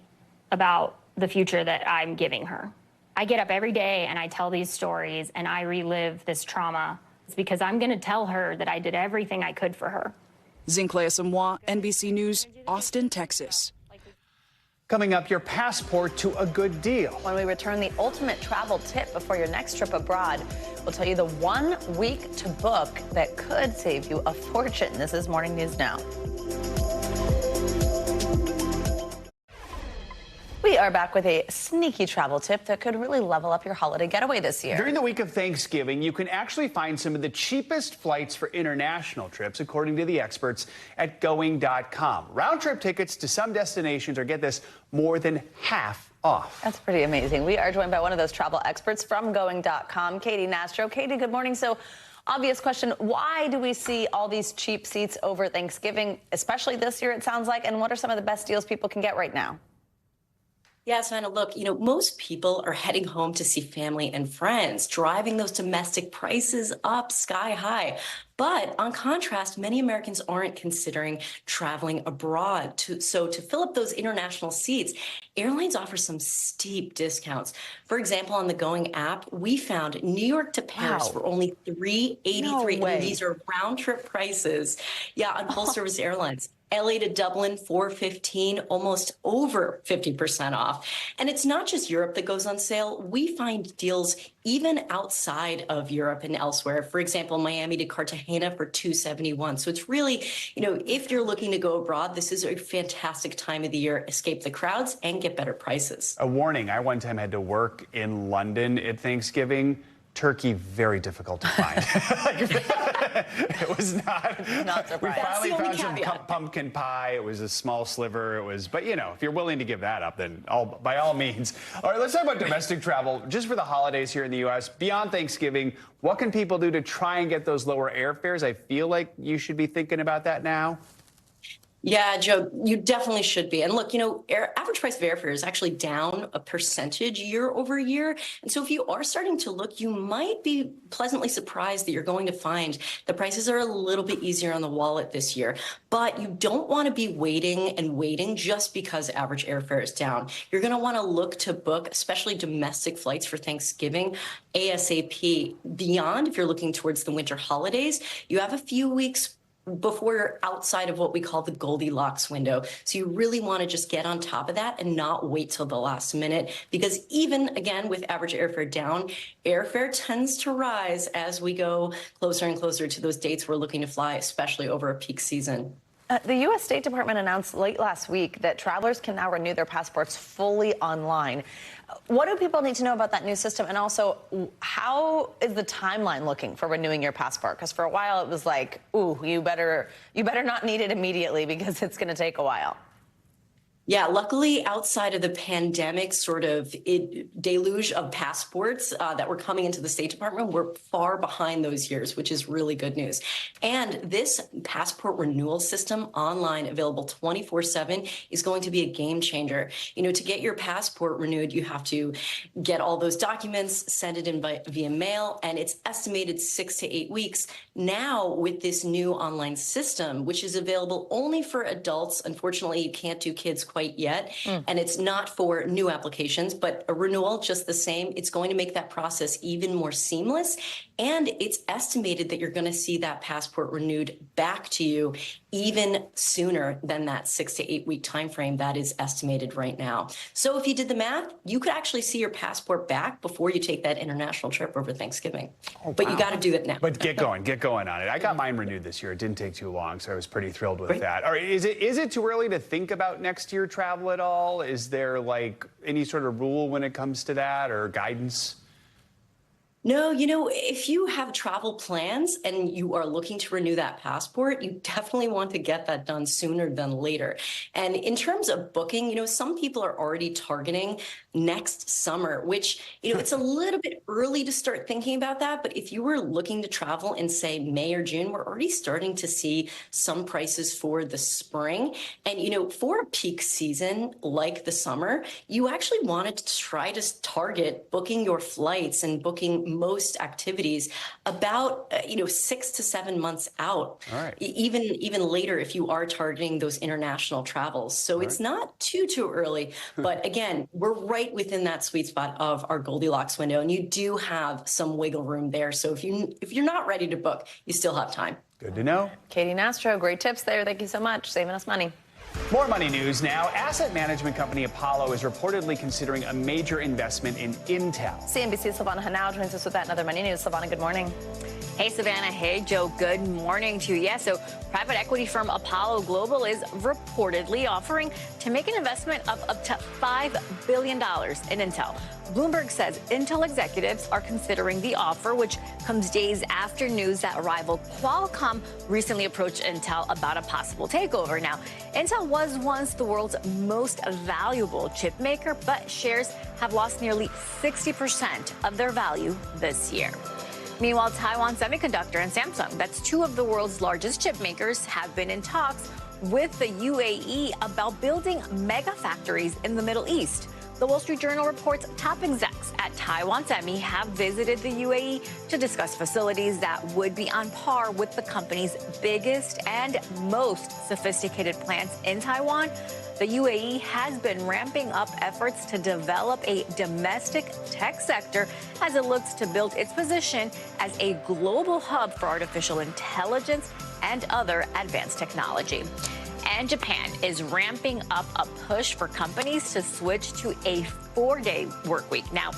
about the future that I'm giving her. I get up every day and I tell these stories and I relive this trauma. It's because I'm going to tell her that I did everything I could for her. Zincle Asamoah, NBC News, Austin, Texas. Coming up, your passport to a good deal. When we return, the ultimate travel tip before your next trip abroad. We'll tell you the 1 week to book that could save you a fortune. This is Morning News Now. We are back with a sneaky travel tip that could really level up your holiday getaway this year. During the week of Thanksgiving, you can actually find some of the cheapest flights for international trips, according to the experts at going.com. Round-trip tickets to some destinations are, get this, more than half off. That's pretty amazing. We are joined by one of those travel experts from going.com, Katie Nastro. Katie, good morning. So, obvious question, why do we see all these cheap seats over Thanksgiving, especially this year, it sounds like, and what are some of the best deals people can get right now? Yeah, Savannah, look, most people are heading home to see family and friends, driving those domestic prices up sky high. But on contrast, many Americans aren't considering traveling abroad. So to fill up those international seats, airlines offer some steep discounts. For example, on the Going app, we found New York to Paris for only $383. No way. And these are round trip prices. Yeah, on full service airlines. LA to Dublin, $415, almost over 50% off. And it's not just Europe that goes on sale. We find deals even outside of Europe and elsewhere. For example, Miami to Cartagena for $271. So it's really, if you're looking to go abroad, this is a fantastic time of the year. Escape the crowds and get better prices. A warning, I one time had to work in London at Thanksgiving. Turkey, very difficult to find. It was not surprising. We finally found some pumpkin pie. It was a small sliver. But if you're willing to give that up, then by all means. All right, let's talk about domestic travel. Just for the holidays here in the U.S., beyond Thanksgiving, what can people do to try and get those lower airfares? I feel like you should be thinking about that now. Yeah, Joe, you definitely should be. And look, average price of airfare is actually down a percentage year over year. And so if you are starting to look, you might be pleasantly surprised that you're going to find the prices are a little bit easier on the wallet this year. But you don't want to be waiting just because average airfare is down. You're going to want to look to book, especially domestic flights for Thanksgiving, ASAP. Beyond, if you're looking towards the winter holidays, you have a few weeks before you're outside of what we call the Goldilocks window. So you really want to just get on top of that and not wait till the last minute, because even, again, with average airfare down, airfare tends to rise as we go closer and closer to those dates we're looking to fly, especially over a peak season. The U.S. State Department announced late last week that travelers can now renew their passports fully online. What do people need to know about that new system? And also, how is the timeline looking for renewing your passport? Because for a while it was like, ooh, you better not need it immediately because it's going to take a while. Yeah, luckily, outside of the pandemic sort of deluge of passports that were coming into the State Department, we're far behind those years, which is really good news. And this passport renewal system online, available 24/7, is going to be a game changer. To get your passport renewed, you have to get all those documents, send it in via mail, and it's estimated 6 to 8 weeks. Now, with this new online system, which is available only for adults, unfortunately, you can't do kids quite yet. And it's not for new applications, but a renewal just the same. It's going to make that process even more seamless. And it's estimated that you're going to see that passport renewed back to you even sooner than that 6 to 8 week time frame that is estimated right now. So if you did the math, you could actually see your passport back before you take that international trip over Thanksgiving. But you got to do it now. But get going on it. I got mine renewed this year. It didn't take too long, so I was pretty thrilled with that. All right, is it too early to think about next year travel at all? Is there any sort of rule when it comes to that or guidance? No, if you have travel plans and you are looking to renew that passport, you definitely want to get that done sooner than later. And in terms of booking, some people are already targeting next summer, which, it's a little bit early to start thinking about that. But if you were looking to travel in, say, May or June, we're already starting to see some prices for the spring. And, for a peak season like the summer, you actually wanted to try to target booking your flights and booking most activities about 6 to 7 months out. All right. Even later if you are targeting those international travels. So it's not too early, but again, we're right within that sweet spot of our Goldilocks window, and you do have some wiggle room there. So if you're not ready to book, you still have time. Good to know. Katie Nastro, great tips there. Thank you so much, saving us money. More money news now. Asset management company Apollo is reportedly considering a major investment in Intel. CNBC's Silvana Hanau joins us with that and other money news. Silvana, good morning. Hey, Savannah. Hey, Joe. Good morning to you. Yeah, so private equity firm Apollo Global is reportedly offering to make an investment of up to $5 billion in Intel. Bloomberg says Intel executives are considering the offer, which comes days after news that rival Qualcomm recently approached Intel about a possible takeover. Now, Intel was once the world's most valuable chip maker, but shares have lost nearly 60% of their value this year. Meanwhile, Taiwan Semiconductor and Samsung, that's two of the world's largest chip makers, have been in talks with the UAE about building mega factories in the Middle East. The Wall Street Journal reports top execs at Taiwan Semi have visited the UAE to discuss facilities that would be on par with the company's biggest and most sophisticated plants in Taiwan. The UAE has been ramping up efforts to develop a domestic tech sector as it looks to build its position as a global hub for artificial intelligence and other advanced technology. And Japan is ramping up a push for companies to switch to a 4-day work week. Now,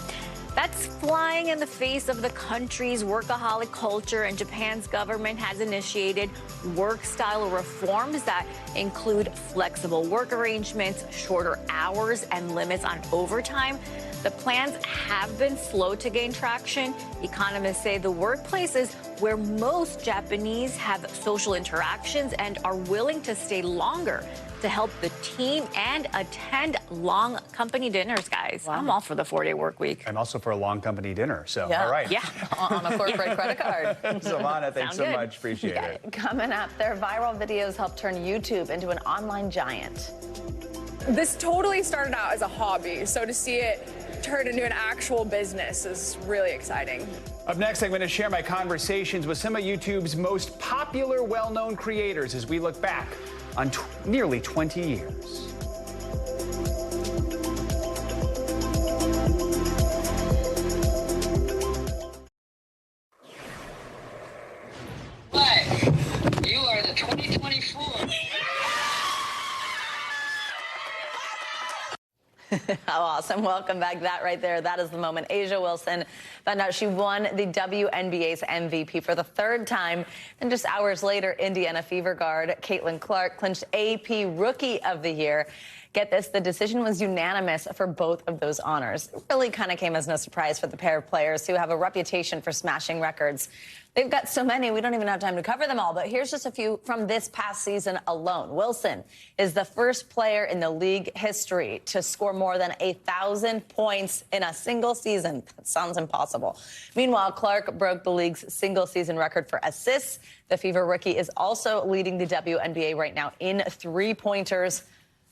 that's flying in the face of the country's workaholic culture, and Japan's government has initiated work-style reforms that include flexible work arrangements, shorter hours, and limits on overtime. The plans have been slow to gain traction. Economists say the workplace is where most Japanese have social interactions and are willing to stay longer to help the team and attend long company dinners, guys. Wow. I'm all for the 4-day work week. I'm also for a long company dinner, so Yeah. all right. Yeah. On a corporate credit card. Savannah, thanks Sound so good. much. Appreciate it. Coming up, their viral videos help turn YouTube into an online giant. This totally started out as a hobby, so to see it turn into an actual business is really exciting. Up next, I'm going to share my conversations with some of YouTube's most popular, well-known creators as we look back on nearly 20 years. Hi, you are the 2024. How awesome. Welcome back. That right there, that is the moment. Asia Wilson found out she won the WNBA's MVP for the 3rd time. And just hours later, Indiana Fever guard Caitlin Clark clinched AP Rookie of the Year. Get this, the decision was unanimous for both of those honors. It really kind of came as no surprise for the pair of players who have a reputation for smashing records. They've got so many, we don't even have time to cover them all, but here's just a few from this past season alone. Wilson is the first player in the league history to score more than 1,000 points in a single season. That sounds impossible. Meanwhile, Clark broke the league's single-season record for assists. The Fever rookie is also leading the WNBA right now in three-pointers.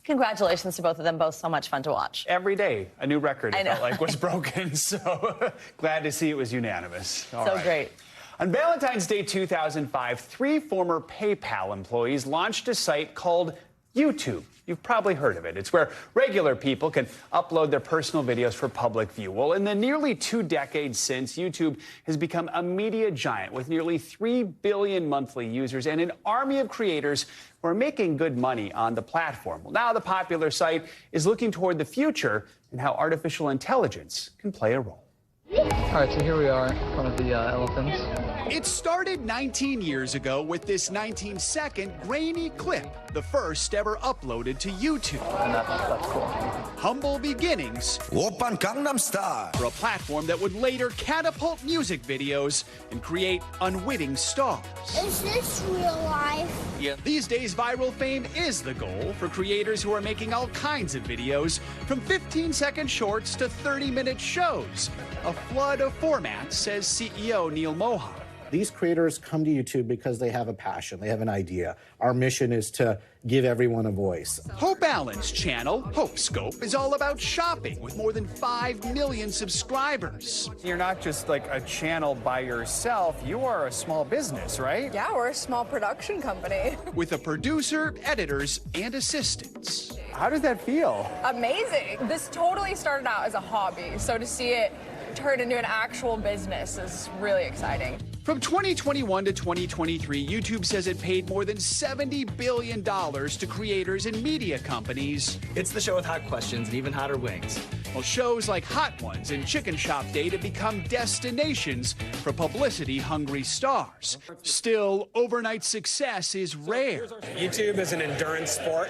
Congratulations to both of them. Both so much fun to watch. Every day, a new record, it felt like, was broken. So glad to see it was unanimous. All right. Great. On Valentine's Day 2005, 3 former PayPal employees launched a site called YouTube. You've probably heard of it. It's where regular people can upload their personal videos for public view. Well, in the nearly 2 decades since, YouTube has become a media giant with nearly 3 billion monthly users and an army of creators who are making good money on the platform. Well, now the popular site is looking toward the future and how artificial intelligence can play a role. All right, so here we are in front of the elephants. It started 19 years ago with this 19-second grainy clip, the first ever uploaded to YouTube. And that's cool. Humble beginnings Oppan Gangnam Style for a platform that would later catapult music videos and create unwitting stars. Is this real life? Yeah. These days, viral fame is the goal for creators who are making all kinds of videos, from 15-second shorts to 30-minute shows. A flood of formats, says CEO Neil Mohan. These creators come to YouTube because they have a passion, they have an idea. Our mission is to give everyone a voice. Hope Allen's channel, Hope Scope, is all about shopping with more than 5 million subscribers. You're not just like a channel by yourself, you are a small business, right? Yeah, we're a small production company. With a producer, editors, and assistants. How does that feel? Amazing. This totally started out as a hobby, so to see it turn into an actual business is really exciting. From 2021 to 2023, YouTube says it paid more than $70 billion to creators and media companies. It's the show with hot questions and even hotter wings. Well, shows like Hot Ones and Chicken Shop Date have become destinations for publicity-hungry stars. Still, overnight success is rare. YouTube is an endurance sport.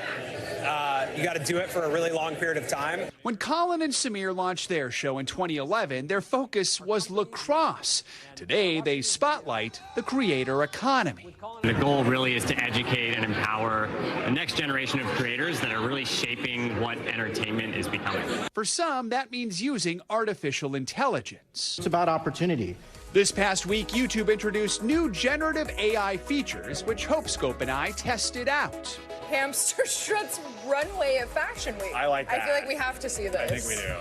You got to do it for a really long period of time. When Colin and Samir launched their show in 2011, their focus was lacrosse. Today, they spotlight the creator economy. The goal really is to educate and empower the next generation of creators that are really shaping what entertainment is becoming. For some, that means using artificial intelligence. It's about opportunity. This past week, YouTube introduced new generative AI features, which HopeScope and I tested out. Hamster struts runway at Fashion Week. I like that. I feel like we have to see this. I think we do.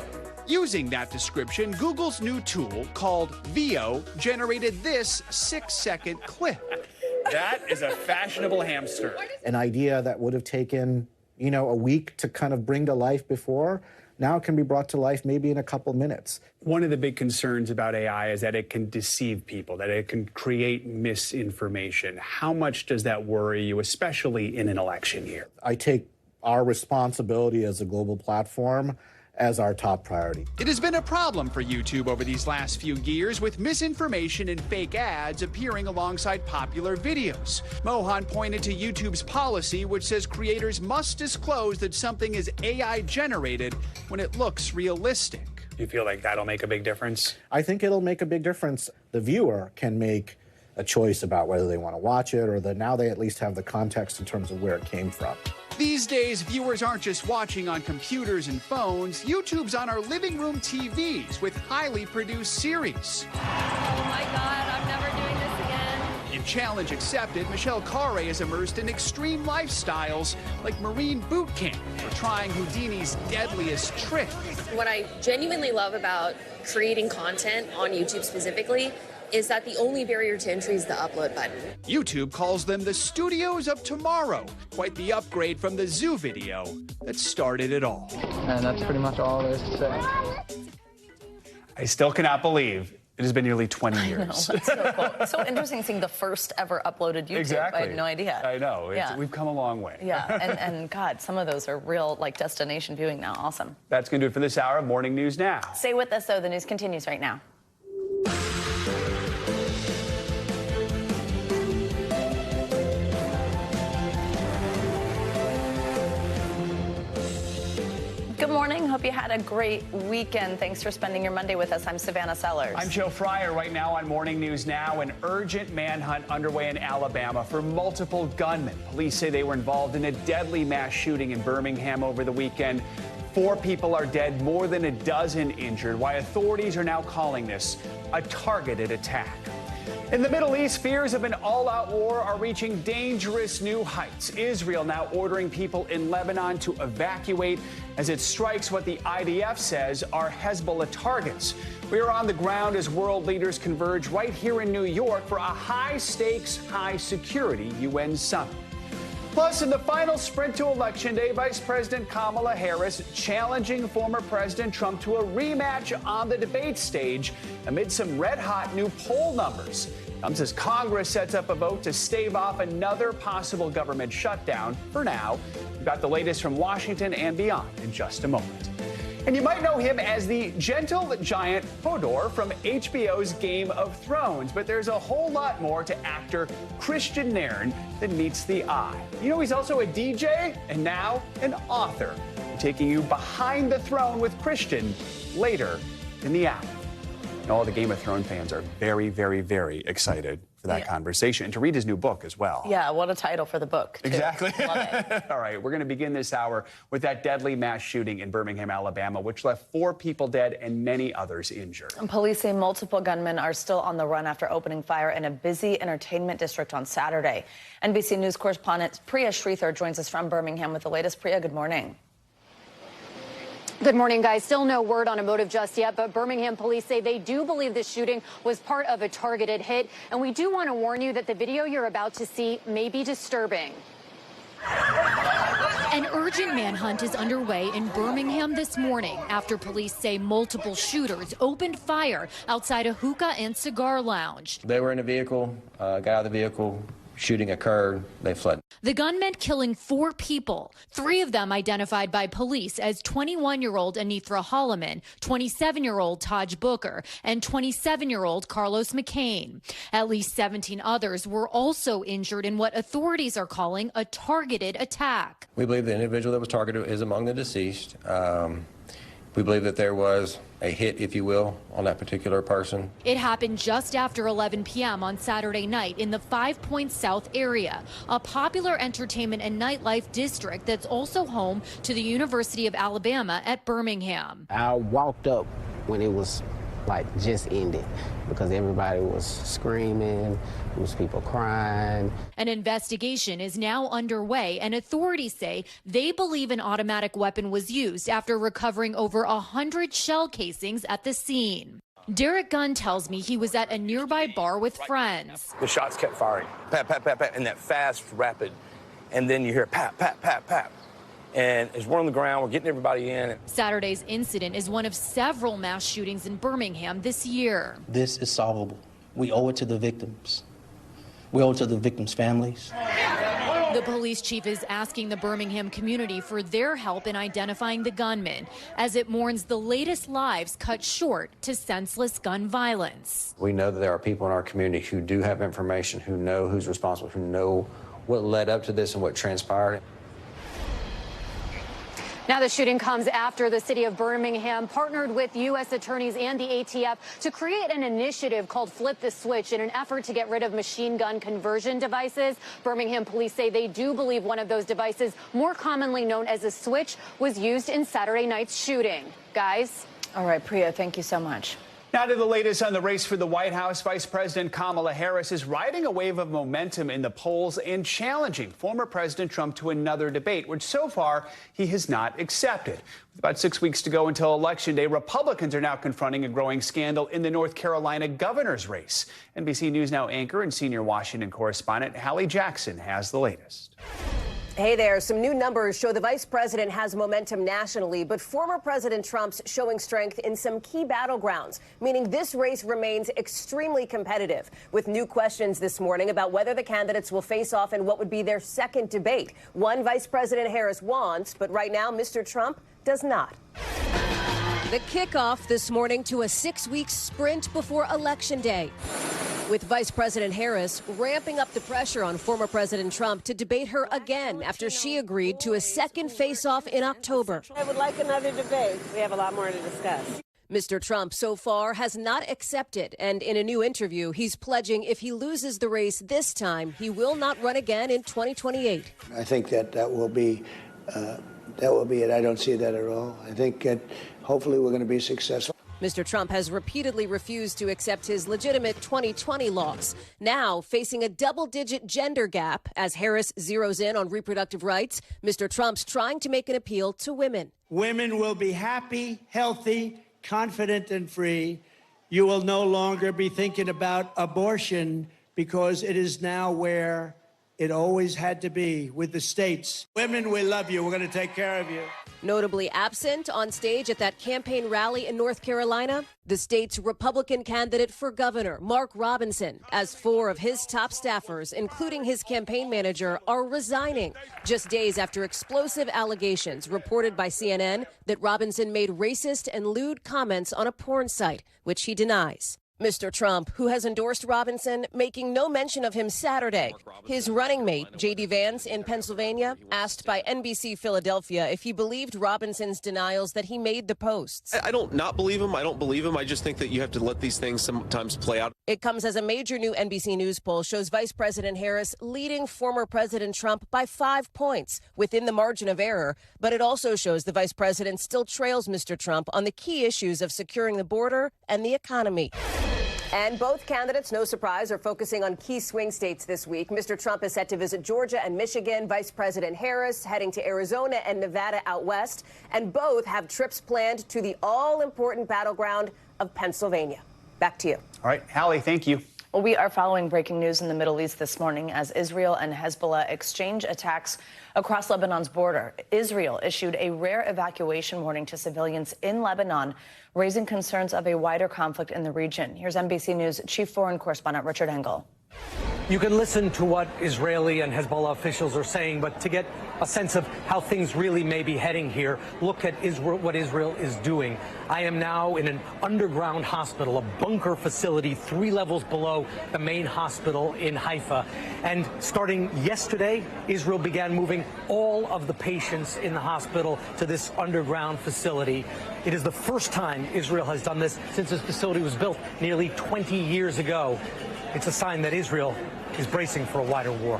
Using that description, Google's new tool called VO generated this 6-second clip. That is a fashionable hamster. An idea that would have taken, a week to kind of bring to life before, now it can be brought to life maybe in a couple minutes. One of the big concerns about AI is that it can deceive people, that it can create misinformation. How much does that worry you, especially in an election year? I take our responsibility as a global platform as our top priority. It has been a problem for YouTube over these last few years, with misinformation and fake ads appearing alongside popular videos. Mohan pointed to YouTube's policy, which says creators must disclose that something is AI generated when it looks realistic. Do you feel like that'll make a big difference? I think it'll make a big difference. The viewer can make a choice about whether they want to watch it, or that now they at least have the context in terms of where it came from. These days, viewers aren't just watching on computers and phones. YouTube's on our living room TVs with highly produced series. Oh my God, I'm never doing this again. In Challenge Accepted, Michelle Carre is immersed in extreme lifestyles like Marine boot camp or trying Houdini's deadliest trick. What I genuinely love about creating content on YouTube specifically is that the only barrier to entry is the upload button. YouTube calls them the studios of tomorrow. Quite the upgrade from the zoo video that started it all. And that's pretty much all there is to say. I still cannot believe it has been nearly 20 years. I know, that's so cool. It's so interesting seeing the first ever uploaded YouTube. Exactly. I had no idea. I know. Yeah. We've come a long way. Yeah, and God, some of those are real, like, destination viewing now. Awesome. That's going to do it for this hour of Morning News Now. Stay with us, though. The news continues right now. Good morning. Hope you had a great weekend. Thanks for spending your Monday with us. I'm Savannah Sellers. I'm Joe Fryer. Right now on Morning News Now, an urgent manhunt underway in Alabama for multiple gunmen. Police say they were involved in a deadly mass shooting in Birmingham over the weekend. 4 people are dead, more than a dozen injured. Why authorities are now calling this a targeted attack. In the Middle East, fears of an all-out war are reaching dangerous new heights. Israel now ordering people in Lebanon to evacuate as it strikes what the IDF says are Hezbollah targets. We are on the ground as world leaders converge right here in New York for a high-stakes, high-security UN summit. Plus, in the final sprint to Election Day, Vice President Kamala Harris challenging former President Trump to a rematch on the debate stage amid some red-hot new poll numbers. Comes as Congress sets up a vote to stave off another possible government shutdown. For now, we've got the latest from Washington and beyond in just a moment. And you might know him as the gentle giant Hodor from HBO's Game of Thrones, but there's a whole lot more to actor Kristian Nairn than meets the eye. You know, he's also a DJ and now an author. I'm taking you behind the throne with Kristian later in the hour. And all the Game of Thrones fans are very, very, very excited for that conversation and to read his new book as well. Yeah, what a title for the book, too. Exactly. Love it. All right, we're going to begin this hour with that deadly mass shooting in Birmingham, Alabama, which left 4 people dead and many others injured. And police say multiple gunmen are still on the run after opening fire in a busy entertainment district on Saturday. NBC News correspondent Priya Shrithar joins us from Birmingham with the latest. Priya, good morning. Good morning, guys. Still no word on a motive just yet, but Birmingham police say they do believe the shooting was part of a targeted hit. And we do want to warn you that the video you're about to see may be disturbing. An urgent manhunt is underway in Birmingham this morning after police say multiple shooters opened fire outside a hookah and cigar lounge. They were in a vehicle, got out of the vehicle, shooting occurred, they fled. The gunmen killing 4 people, 3 of them identified by police as 21-year-old Anithra Holloman, 27-year-old Taj Booker, and 27-year-old Carlos McCain. At least 17 others were also injured in what authorities are calling a targeted attack. We believe the individual that was targeted is among the deceased. We believe that there was a hit, if you will, on that particular person. It happened just after 11 p.m. on Saturday night in the 5 Points South area, a popular entertainment and nightlife district that's also home to the University of Alabama at Birmingham. I walked up when it was just ended because everybody was screaming, there was people crying. An investigation is now underway, and authorities say they believe an automatic weapon was used after recovering over 100 shell casings at the scene. Derek Gunn tells me he was at a nearby bar with friends. The shots kept firing, pap, pap, pap, pap, and that fast, rapid, and then you hear pap, pap, pap, pap. And as we're on the ground, we're getting everybody in. Saturday's incident is one of several mass shootings in Birmingham this year. This is solvable. We owe it to the victims. We owe it to the victims' families. The police chief is asking the Birmingham community for their help in identifying the gunman, as it mourns the latest lives cut short to senseless gun violence. We know that there are people in our community who do have information, who know who's responsible, who know what led up to this and what transpired. Now the shooting comes after the city of Birmingham partnered with U.S. attorneys and the ATF to create an initiative called Flip the Switch in an effort to get rid of machine gun conversion devices. Birmingham police say they do believe one of those devices, more commonly known as a switch, was used in Saturday night's shooting. Guys? All right, Priya, thank you so much. Now to the latest on the race for the White House. Vice President Kamala Harris is riding a wave of momentum in the polls and challenging former President Trump to another debate, which so far he has not accepted. With about 6 weeks to go until Election Day, Republicans are now confronting a growing scandal in the North Carolina governor's race. NBC News Now anchor and senior Washington correspondent Hallie Jackson has the latest. Hey there. Some new numbers show the vice president has momentum nationally, but former President Trump's showing strength in some key battlegrounds, meaning this race remains extremely competitive, with new questions this morning about whether the candidates will face off in what would be their second debate. One Vice President Harris wants, but right now Mr. Trump does not. The kickoff this morning to a 6-week sprint before Election Day, with Vice President Harris ramping up the pressure on former President Trump to debate her again after she agreed to a second face-off in October. I would like another debate. We have a lot more to discuss. Mr. Trump so far has not accepted, and in a new interview, he's pledging if he loses the race this time, he will not run again in 2028. I think that will be it. I don't see that at all. I think that hopefully we're going to be successful. Mr. Trump has repeatedly refused to accept his legitimate 2020 loss, now facing a double-digit gender gap as Harris zeroes in on reproductive rights. Mr. Trump's trying to make an appeal to women. Women will be happy, healthy, confident, and free. You will no longer be thinking about abortion because it is now where it always had to be, with the states. Women, we love you. We're going to take care of you. Notably absent on stage at that campaign rally in North Carolina, the state's Republican candidate for governor, Mark Robinson, as 4 of his top staffers, including his campaign manager, are resigning just days after explosive allegations reported by CNN that Robinson made racist and lewd comments on a porn site, which he denies. Mr. Trump, who has endorsed Robinson, making no mention of him Saturday. His running mate, J.D. Vance in Pennsylvania, asked by NBC Philadelphia if he believed Robinson's denials that he made the posts. I don't not believe him. I don't believe him. I just think that you have to let these things sometimes play out. It comes as a major new NBC News poll shows Vice President Harris leading former President Trump by 5 points within the margin of error. But it also shows the vice president still trails Mr. Trump on the key issues of securing the border and the economy. And both candidates, no surprise, are focusing on key swing states this week. Mr. Trump is set to visit Georgia and Michigan. Vice President Harris heading to Arizona and Nevada out west. And both have trips planned to the all-important battleground of Pennsylvania. Back to you. All right, Hallie, thank you. Well, we are following breaking news in the Middle East this morning as Israel and Hezbollah exchange attacks across Lebanon's border. Israel issued a rare evacuation warning to civilians in Lebanon, raising concerns of a wider conflict in the region. Here's NBC News Chief Foreign Correspondent Richard Engel. You can listen to what Israeli and Hezbollah officials are saying, but to get a sense of how things really may be heading here, look at what Israel is doing. I am now in an underground hospital, a bunker facility 3 levels below the main hospital in Haifa. And starting yesterday, Israel began moving all of the patients in the hospital to this underground facility. It is the first time Israel has done this since this facility was built nearly 20 years ago. It's a sign that Israel is bracing for a wider war.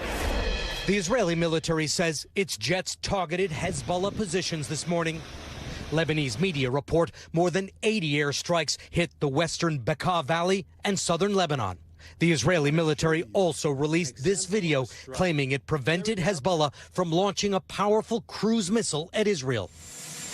The Israeli military says its jets targeted Hezbollah positions this morning. Lebanese media report more than 80 airstrikes hit the western Bekaa Valley and southern Lebanon. The Israeli military also released this video claiming it prevented Hezbollah from launching a powerful cruise missile at Israel.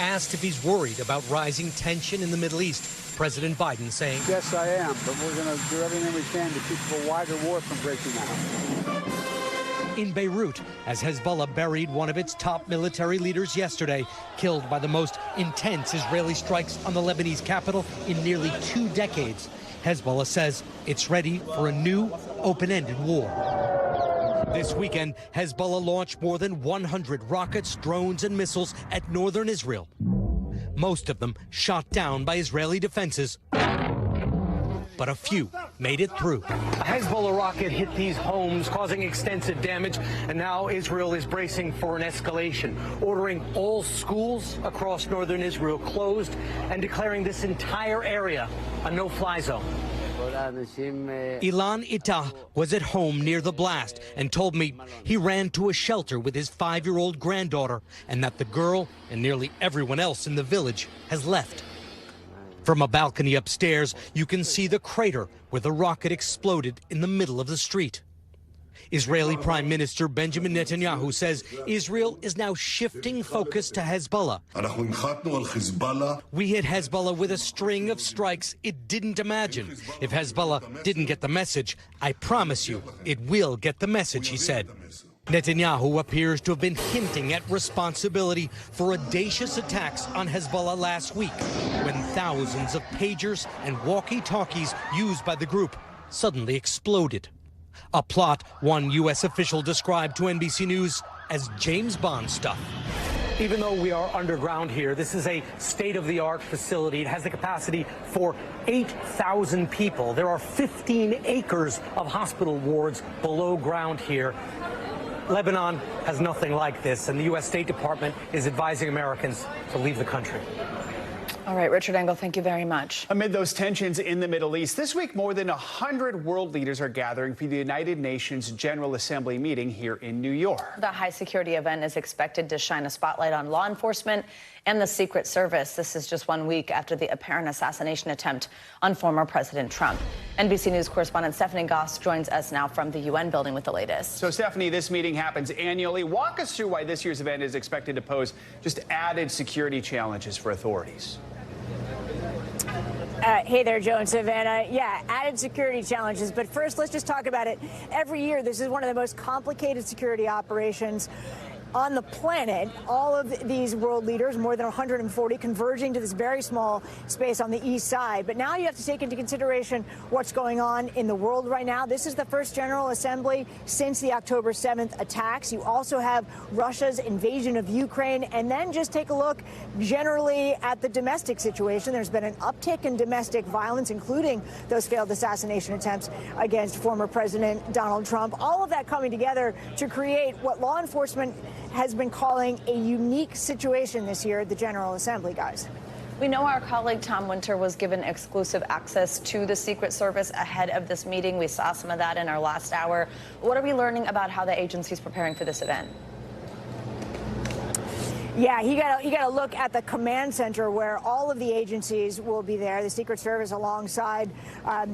Asked if he's worried about rising tension in the Middle East, President Biden saying, "Yes, I am, but we're going to do everything we can to keep a wider war from breaking out." in Beirut as Hezbollah buried one of its top military leaders yesterday, killed by the most intense Israeli strikes on the Lebanese capital in nearly 2 decades. Hezbollah says it's ready for a new, open-ended war. This weekend, Hezbollah launched more than 100 rockets, drones, and missiles at northern Israel. Most of them shot down by Israeli defenses, but a few made it through. A Hezbollah rocket hit these homes, causing extensive damage, and now Israel is bracing for an escalation, ordering all schools across northern Israel closed and declaring this entire area a no-fly zone. Ilan Itah was at home near the blast and told me he ran to a shelter with his 5-year-old granddaughter and that the girl and nearly everyone else in the village has left. From a balcony upstairs, you can see the crater where the rocket exploded in the middle of the street. Israeli Prime Minister Benjamin Netanyahu says Israel is now shifting focus to Hezbollah. We hit Hezbollah with a string of strikes it didn't imagine. If Hezbollah didn't get the message, I promise you it will get the message, he said. Netanyahu appears to have been hinting at responsibility for audacious attacks on Hezbollah last week, when thousands of pagers and walkie-talkies used by the group suddenly exploded. A plot one U.S. official described to NBC News as James Bond stuff. Even though we are underground here, this is a state-of-the-art facility. It has the capacity for 8,000 people. There are 15 acres of hospital wards below ground here. Lebanon has nothing like this, and the U.S. State Department is advising Americans to leave the country. All right, Richard Engel, thank you very much. Amid those tensions in the Middle East, this week more than 100 world leaders are gathering for the United Nations General Assembly meeting here in New York. The high-security event is expected to shine a spotlight on law enforcement and the Secret Service. This is just 1 week after the apparent assassination attempt on former President Trump. NBC News correspondent Stephanie Goss joins us now from the UN building with the latest. So, Stephanie, this meeting happens annually. Walk us through why this year's event is expected to pose just added security challenges for authorities. Hey there, Joe and Savannah. Yeah, added security challenges. But first, let's just talk about it. Every year, this is one of the most complicated security operations on the planet. All of these world leaders, more than 140, converging to this very small space on the east side. But now you have to take into consideration what's going on in the world right now. This is the first General Assembly since the October 7th attacks. You also have Russia's invasion of Ukraine. And then just take a look generally at the domestic situation. There's been an uptick in domestic violence, including those failed assassination attempts against former President Donald Trump. All of that coming together to create what law enforcement has been calling a unique situation this year at the General Assembly, guys. We know our colleague Tom Winter was given exclusive access to the Secret Service ahead of this meeting. We saw some of that in our last hour. What are we learning about how the agency is preparing for this event? Yeah, you got to look at the command center where all of the agencies will be there. The Secret Service alongside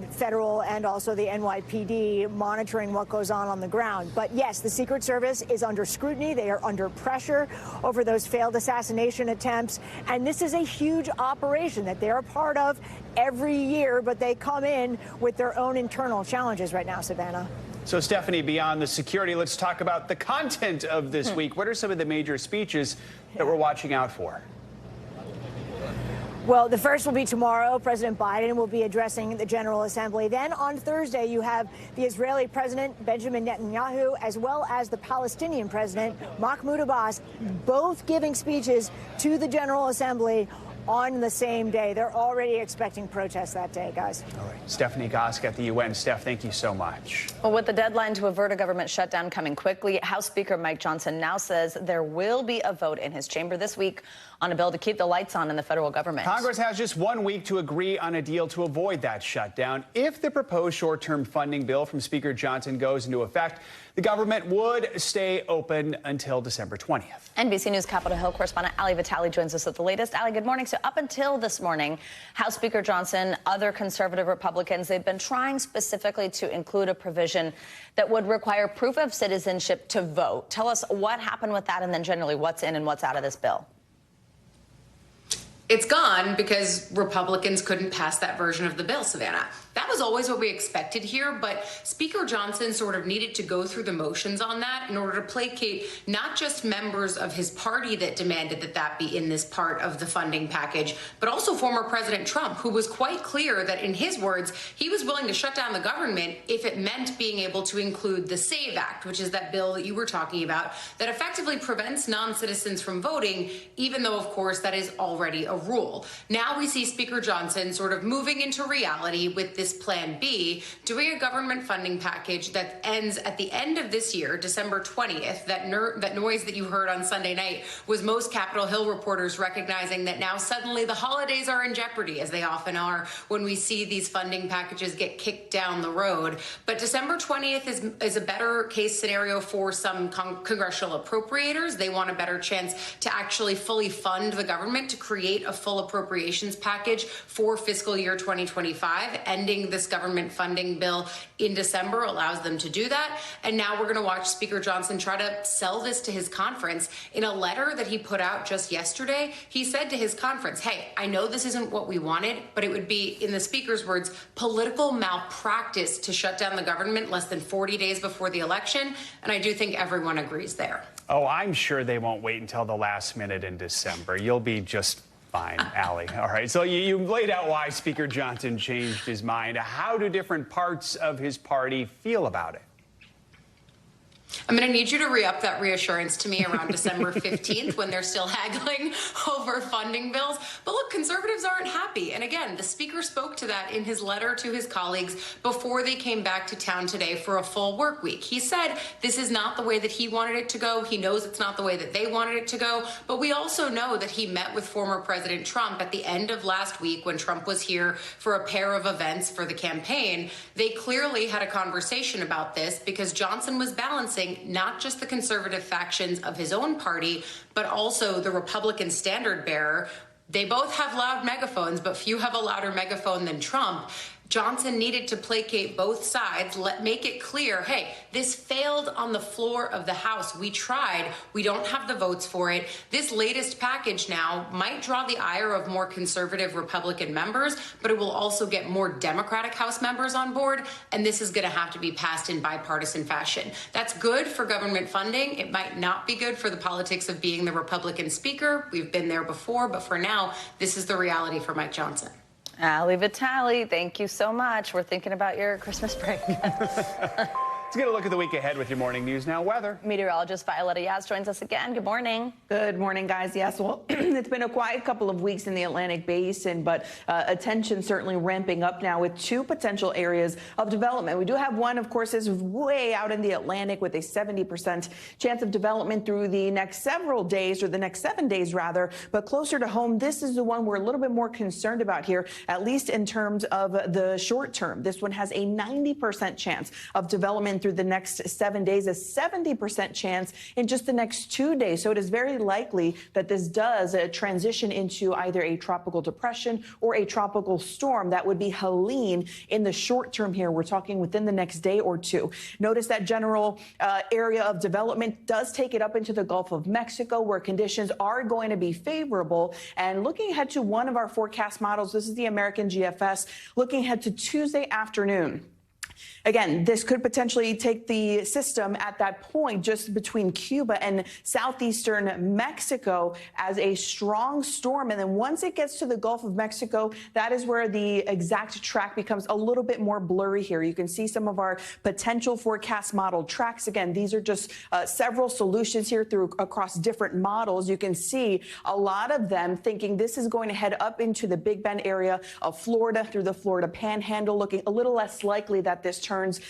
federal and also the NYPD monitoring what goes on the ground. But yes, the Secret Service is under scrutiny. They are under pressure over those failed assassination attempts. And this is a huge operation that they're a part of every year, but they come in with their own internal challenges right now, Savannah. So, Stephanie, beyond the security, let's talk about the content of this week. What are some of the major speeches that we're watching out for? Well, the first will be tomorrow. President Biden will be addressing the General Assembly. Then on Thursday, you have the Israeli President Benjamin Netanyahu, as well as the Palestinian President Mahmoud Abbas, both giving speeches to the General Assembly on the same day. They're already expecting protests that day, guys. All right. Stephanie Gosk at the UN. Steph, thank you so much. Well, with the deadline to avert a government shutdown coming quickly, House Speaker Mike Johnson now says there will be a vote in his chamber this week on a bill to keep the lights on in the federal government. Congress has just 1 week to agree on a deal to avoid that shutdown. If the proposed short-term funding bill from Speaker Johnson goes into effect, the government would stay open until December 20th. NBC News Capitol Hill correspondent Ali Vitale joins us with the latest. Ali, good morning. So up until this morning, House Speaker Johnson, other conservative Republicans, they've been trying specifically to include a provision that would require proof of citizenship to vote. Tell us what happened with that and then generally what's in and what's out of this bill. It's gone because Republicans couldn't pass that version of the bill, Savannah. That was always what we expected here, but Speaker Johnson sort of needed to go through the motions on that in order to placate not just members of his party that demanded that that be in this part of the funding package, but also former President Trump, who was quite clear that, in his words, he was willing to shut down the government if it meant being able to include the SAVE Act, which is that bill that you were talking about that effectively prevents non-citizens from voting, even though, of course, that is already a rule. Now we see Speaker Johnson sort of moving into reality with this Plan B, doing a government funding package that ends at the end of this year, December 20th. That noise that you heard on Sunday night was most Capitol Hill reporters recognizing that now suddenly the holidays are in jeopardy, as they often are when we see these funding packages get kicked down the road. But December 20th is a better case scenario for some congressional appropriators. They want a better chance to actually fully fund the government to create a full appropriations package for fiscal year 2025. Ending this government funding bill in December allows them to do that. And now we're going to watch Speaker Johnson try to sell this to his conference. In a letter that he put out just yesterday, he said to his conference, hey, I know this isn't what we wanted, but it would be, in the speaker's words, political malpractice to shut down the government less than 40 days before the election. And I do think everyone agrees there. Oh, I'm sure they won't wait until the last minute in December. You'll be just fine, Allie. All right, so you laid out why Speaker Johnson changed his mind. How do different parts of his party feel about it? I'm going to need you to re-up that reassurance to me around December 15th when they're still haggling over funding bills. But look, conservatives aren't happy. And again, the speaker spoke to that in his letter to his colleagues before they came back to town today for a full work week. He said this is not the way that he wanted it to go. He knows it's not the way that they wanted it to go. But we also know that he met with former President Trump at the end of last week when Trump was here for a pair of events for the campaign. They clearly had a conversation about this because Johnson was balancing not just the conservative factions of his own party, but also the Republican standard bearer. They both have loud megaphones, but few have a louder megaphone than Trump. Johnson needed to placate both sides, make it clear, hey, this failed on the floor of the House. We tried. We don't have the votes for it. This latest package now might draw the ire of more conservative Republican members, but it will also get more Democratic House members on board, and this is going to have to be passed in bipartisan fashion. That's good for government funding. It might not be good for the politics of being the Republican speaker. We've been there before, but for now, this is the reality for Mike Johnson. Allie Vitale, thank you so much. We're thinking about your Christmas break. Let's get a look at the week ahead with your morning news now. Weather. Meteorologist Violetta Yaz joins us again. Good morning. Good morning, guys. Yes, well, it's been a quiet couple of weeks in the Atlantic Basin, but attention certainly ramping up now with two potential areas of development. We do have one, of course, is way out in the Atlantic with a 70% chance of development through the next several days, or the next 7 days, rather. But closer to home, this is the one we're a little bit more concerned about here, at least in terms of the short term. This one has a 90% chance of development through the next 7 days, a 70% chance in just the next 2 days. So it is very likely that this does transition into either a tropical depression or a tropical storm. That would be Helene in the short term here. We're talking within the next day or two. Notice that general area of development does take it up into the Gulf of Mexico, where conditions are going to be favorable. And looking ahead to one of our forecast models, this is the American GFS, looking ahead to Tuesday afternoon. Again, this could potentially take the system at that point just between Cuba and southeastern Mexico as a strong storm. And then once it gets to the Gulf of Mexico, that is where the exact track becomes a little bit more blurry here. You can see some of our potential forecast model tracks. Again, these are just several solutions here across different models. You can see a lot of them thinking this is going to head up into the Big Bend area of Florida through the Florida Panhandle, looking a little less likely that this turns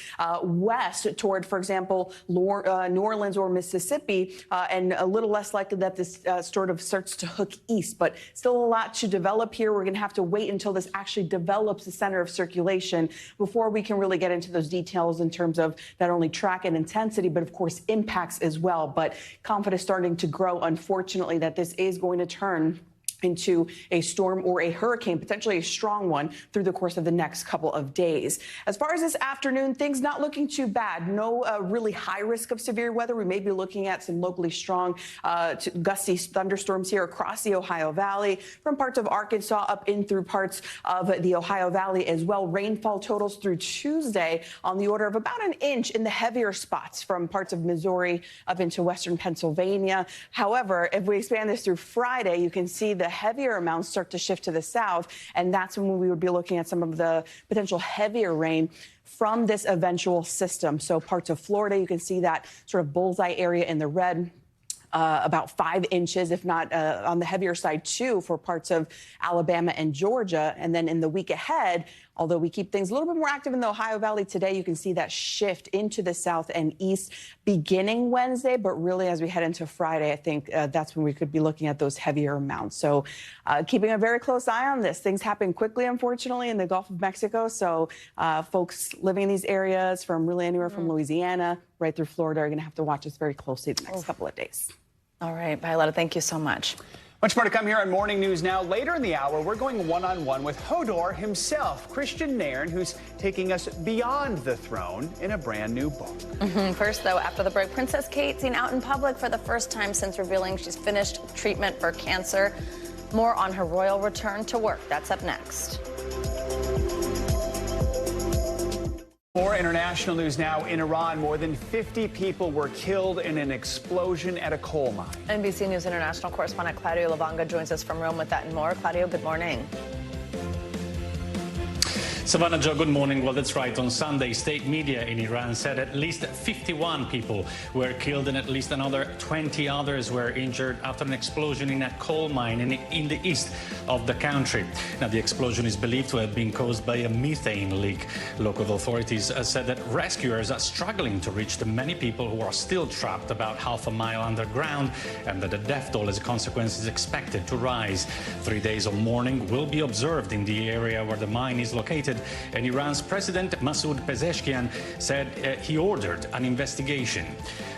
west toward, for example, New Orleans or Mississippi, and a little less likely that this sort of starts to hook east. But still a lot to develop here. We're going to have to wait until this actually develops the center of circulation before we can really get into those details in terms of not only track and intensity, but of course impacts as well. But confidence starting to grow, unfortunately, that this is going to turn into a storm or a hurricane, potentially a strong one, through the course of the next couple of days. As far as this afternoon, things not looking too bad. No really high risk of severe weather. We may be looking at some locally strong gusty thunderstorms here across the Ohio Valley, from parts of Arkansas up in through parts of the Ohio Valley as well. Rainfall totals through Tuesday on the order of about an inch in the heavier spots from parts of Missouri up into western Pennsylvania. However, if we expand this through Friday, you can see the heavier amounts start to shift to the south, and that's when we would be looking at some of the potential heavier rain from this eventual system. So parts of Florida, you can see that sort of bullseye area in the red. About 5 inches, if not on the heavier side, too, for parts of Alabama and Georgia. And then in the week ahead, although we keep things a little bit more active in the Ohio Valley today, you can see that shift into the south and east beginning Wednesday. But really, as we head into Friday, I think that's when we could be looking at those heavier amounts. So keeping a very close eye on this. Things happen quickly, unfortunately, in the Gulf of Mexico. So folks living in these areas from really anywhere from Louisiana right through Florida are going to have to watch this very closely the next couple of days. All right, Violetta, thank you so much. Much more to come here on Morning News Now. Later in the hour, we're going one-on-one with Hodor himself, Kristian Nairn, who's taking us beyond the throne in a brand new book. First, though, after the break, Princess Kate seen out in public for the first time since revealing she's finished treatment for cancer. More on her royal return to work. That's up next. More international news now. In Iran, more than 50 people were killed in an explosion at a coal mine. NBC News international correspondent Claudio Lavanga joins us from Rome with that and more. Claudio, good morning. Savannah, Joe, good morning. Well, that's right. On Sunday, state media in Iran said at least 51 people were killed and at least another 20 others were injured after an explosion in a coal mine in the east of the country. Now, the explosion is believed to have been caused by a methane leak. Local authorities said that rescuers are struggling to reach the many people who are still trapped about half a mile underground, and that the death toll as a consequence is expected to rise. 3 days of mourning will be observed in the area where the mine is located. And Iran's President Masoud Pezeshkian said he ordered an investigation.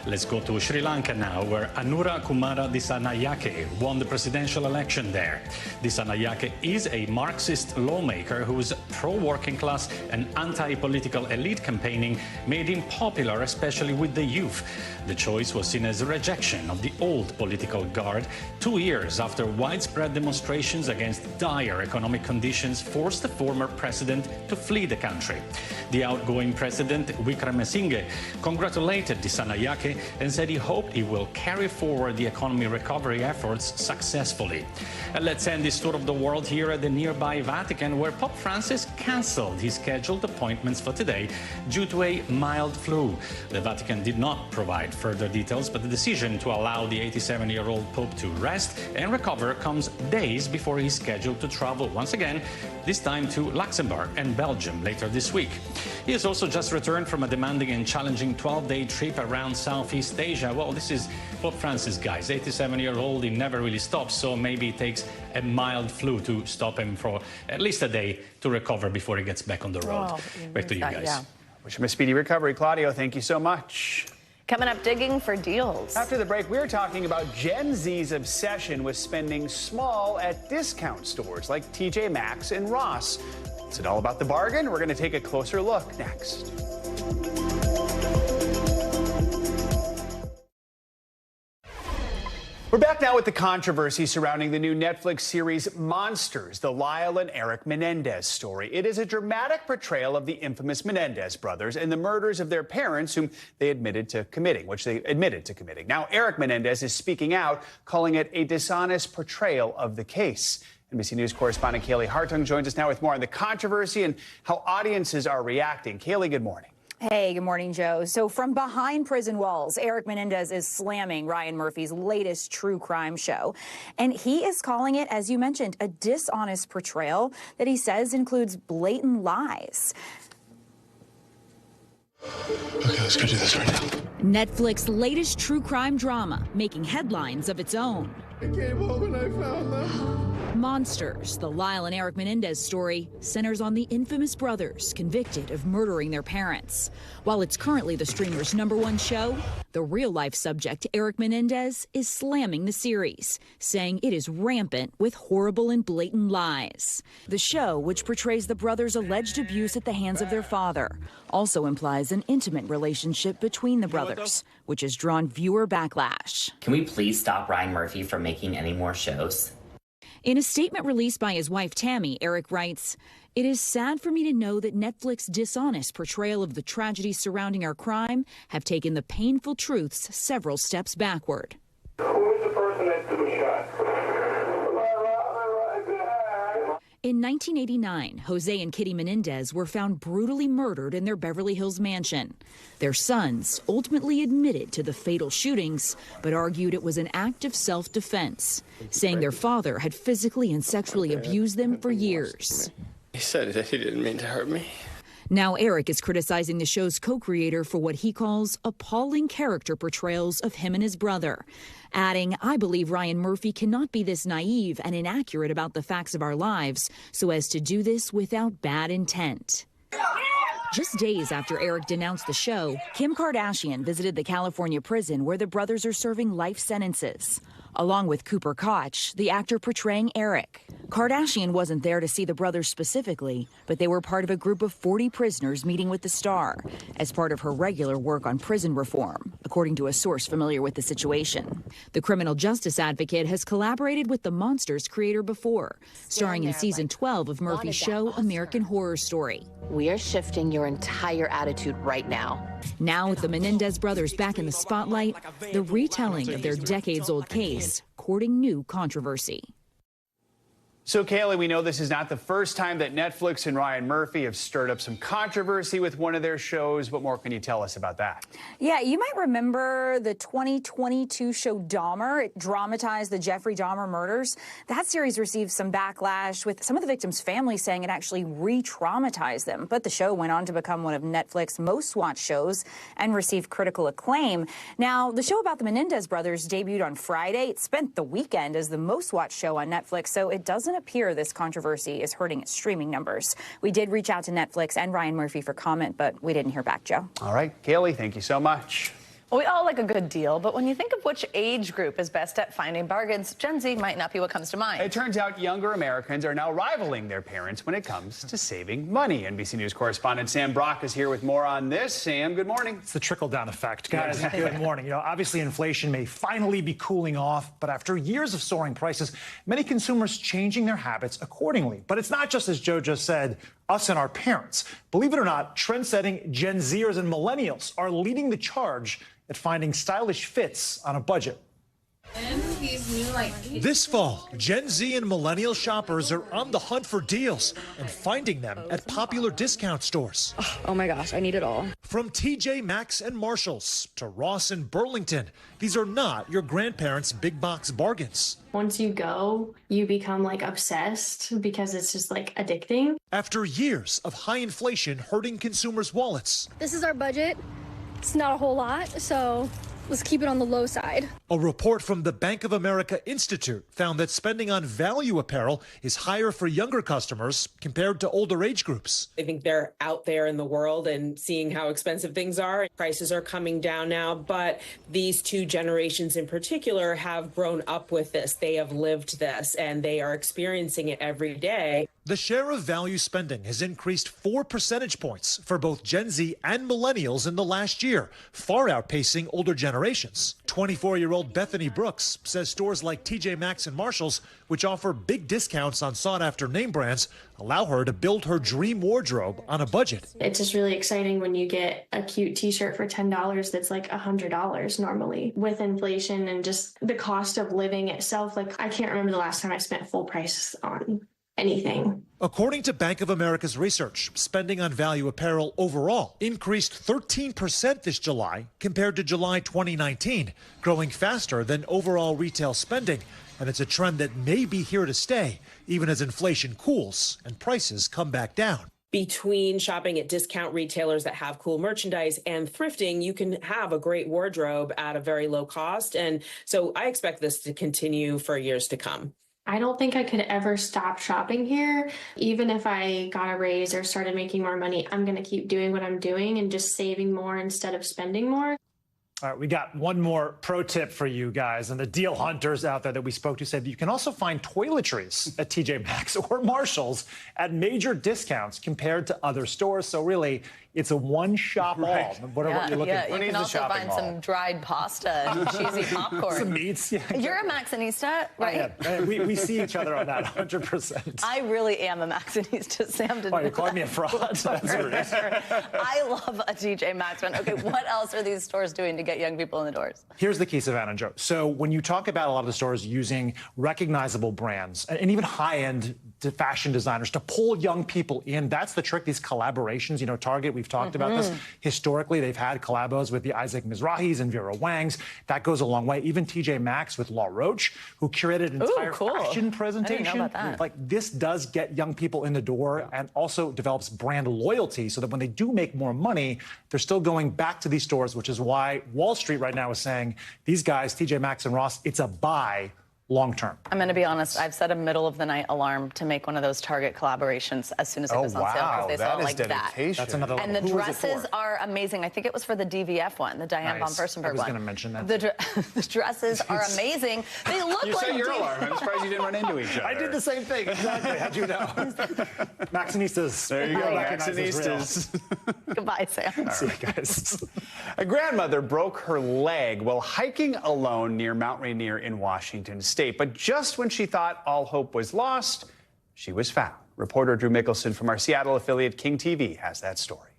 Let's go to Sri Lanka now, where Anura Kumara Dissanayake won the presidential election there. Dissanayake is a Marxist lawmaker whose pro-working class and anti-political elite campaigning made him popular, especially with the youth. The choice was seen as a rejection of the old political guard 2 years after widespread demonstrations against dire economic conditions forced the former president to flee the country. The outgoing president, Wickremesinghe, congratulated Dissanayake and said he hoped he will carry forward the economy recovery efforts successfully. And let's end this tour of the world here at the nearby Vatican, where Pope Francis cancelled his scheduled appointments for today due to a mild flu. The Vatican did not provide further details, but the decision to allow the 87-year-old Pope to rest and recover comes days before he's scheduled to travel once again, this time to Luxembourg and Belgium later this week. He has also just returned from a demanding and challenging 12-day trip around Southeast Asia. Well, this is Pope Francis, guys. 87-year-old, he never really stops, so maybe it takes a mild flu to stop him for at least a day to recover before he gets back on the road. Back to you guys. Yeah. Wish him a speedy recovery. Claudio, thank you so much. Coming up, digging for deals. After the break, we're talking about Gen Z's obsession with spending small at discount stores like TJ Maxx and Ross. Is it all about the bargain? We're going to take a closer look next. We're back now with the controversy surrounding the new Netflix series Monsters, the Lyle and Eric Menendez story. It is a dramatic portrayal of the infamous Menendez brothers and the murders of their parents, whom they admitted to committing. Now, Eric Menendez is speaking out, calling it a dishonest portrayal of the case. NBC News correspondent Kaylee Hartung joins us now with more on the controversy and how audiences are reacting. Kaylee, good morning. Hey, good morning, Joe. So from behind prison walls, Eric Menendez is slamming Ryan Murphy's latest true crime show. And he is calling it, as you mentioned, a dishonest portrayal that he says includes blatant lies. Okay, let's go do this right now. Netflix's latest true crime drama, making headlines of its own. I came home and I found them. Monsters, the Lyle and Eric Menendez story, centers on the infamous brothers convicted of murdering their parents. While it's currently the streamer's #1 show, The real-life subject, Eric Menendez, is slamming the series, saying it is rampant with horrible and blatant lies. The show, which portrays the brothers' alleged abuse at the hands of their father, also implies an intimate relationship between the brothers, which has drawn viewer backlash. Can we please stop Ryan Murphy from making any more shows? In a statement released by his wife, Tammy, Eric writes, "It is sad for me to know that Netflix's dishonest portrayal of the tragedies surrounding our crime have taken the painful truths several steps backward." Who was the person that was shot? In 1989, Jose and Kitty Menendez were found brutally murdered in their Beverly Hills mansion. Their sons ultimately admitted to the fatal shootings, but argued it was an act of self-defense, saying their father had physically and sexually abused them for years. He said that he didn't mean to hurt me. Now Eric is criticizing the show's co-creator for what he calls appalling character portrayals of him and his brother, adding, "I believe Ryan Murphy cannot be this naive and inaccurate about the facts of our lives so as to do this without bad intent." Just days after Eric denounced the show, Kim Kardashian visited the California prison where the brothers are serving life sentences, along with Cooper Koch, the actor portraying Eric. Kardashian wasn't there to see the brothers specifically, but they were part of a group of 40 prisoners meeting with the star as part of her regular work on prison reform, according to a source familiar with the situation. The criminal justice advocate has collaborated with the Monsters creator before, starring in season 12 of Murphy's show American Horror Story. We are shifting your entire attitude right now. Now, with the Menendez brothers back in the spotlight, the retelling of their decades-old case courting new controversy. So, Kaylee, we know this is not the first time that Netflix and Ryan Murphy have stirred up some controversy with one of their shows. What more can you tell us about that? Yeah, you might remember the 2022 show Dahmer. It dramatized the Jeffrey Dahmer murders. That series received some backlash, with some of the victims' families saying it actually re-traumatized them. But the show went on to become one of Netflix's most-watched shows and received critical acclaim. Now, the show about the Menendez brothers debuted on Friday. It spent the weekend as the most-watched show on Netflix, so it doesn't appear this controversy is hurting its streaming numbers. We did reach out to Netflix and Ryan Murphy for comment, but we didn't hear back, Joe. All right, Kaylee, thank you so much. Well, we all like a good deal, but when you think of which age group is best at finding bargains, Gen Z might not be what comes to mind. It turns out younger Americans are now rivaling their parents when it comes to saving money. NBC News correspondent Sam Brock is here with more on this. Sam, good morning. It's the trickle-down effect. Guys, good morning. You know, obviously inflation may finally be cooling off, but after years of soaring prices, many consumers changing their habits accordingly. But it's not just, as Joe just said, us and our parents. Believe it or not, trend-setting Gen Zers and millennials are leading the charge at finding stylish fits on a budget. This fall, Gen Z and millennial shoppers are on the hunt for deals and finding them at popular discount stores. Oh my gosh, I need it all. From TJ Maxx and Marshalls to Ross and Burlington, these are not your grandparents' big box bargains. Once you go, you become like obsessed because it's just like addicting. After years of high inflation hurting consumers' wallets. This is our budget. It's not a whole lot, so let's keep it on the low side. A report from the Bank of America Institute found that spending on value apparel is higher for younger customers compared to older age groups. I think they're out there in the world and seeing how expensive things are. Prices are coming down now, but these two generations in particular have grown up with this. They have lived this and they are experiencing it every day. The share of value spending has increased 4 percentage points for both Gen Z and millennials in the last year, far outpacing older generations. 24-year-old Bethany Brooks says stores like TJ Maxx and Marshalls, which offer big discounts on sought-after name brands, allow her to build her dream wardrobe on a budget. It's just really exciting when you get a cute t-shirt for $10 that's like $100 normally. With inflation and just the cost of living itself, like I can't remember the last time I spent full price on anything. According to Bank of America's research, spending on value apparel overall increased 13% this July compared to July 2019, growing faster than overall retail spending. And it's a trend that may be here to stay, even as inflation cools and prices come back down. Between shopping at discount retailers that have cool merchandise and thrifting, you can have a great wardrobe at a very low cost. And so I expect this to continue for years to come. I don't think I could ever stop shopping here. Even if I got a raise or started making more money, I'm going to keep doing what I'm doing and just saving more instead of spending more. All right, we got one more pro tip for you guys. And the deal hunters out there that we spoke to said that you can also find toiletries at TJ Maxx or Marshall's at major discounts compared to other stores. So really, it's a one-shop all. Whatever you're looking for. You can also find some dried pasta and cheesy popcorn. Some meats. Yeah, exactly. You're a Maxinista, right? Yeah, we see each other on that 100%. I really am a Maxinista, Sam. Oh, you called me a fraud. That's rude. I love a TJ Maxx one. Okay, what else are these stores doing to get young people in the doors? Here's the key, Savannah and Joe. So when you talk about a lot of the stores using recognizable brands and even high-end fashion designers to pull young people in, that's the trick, these collaborations. You know, Target, we've talked about this. Historically, they've had collabos with the Isaac Mizrahis and Vera Wangs. That goes a long way. Even TJ Maxx with Law Roach, who curated an entire fashion presentation. I didn't know about that. Like, this does get young people in the door and also develops brand loyalty so that when they do make more money, they're still going back to these stores, which is why Wall Street right now is saying these guys, TJ Maxx and Ross, it's a buy long term. I'm going to be honest. I've set a middle of the night alarm to make one of those Target collaborations as soon as it goes on sale because they sell it like dedication. That's another and the dresses are amazing. I think it was for the DVF one, the Diane von Furstenberg one. I was going to mention that. The dresses are amazing. They look you like set your alarm. I'm surprised you didn't run into each other. I did the same thing. Exactly. How'd you know? Maxinistas. There you go, Maxinistas. Goodbye, Sam. See you guys. A grandmother broke her leg while hiking alone near Mount Rainier in Washington State. But just when she thought all hope was lost, she was found. Reporter Drew Mickelson from our Seattle affiliate King TV has that story.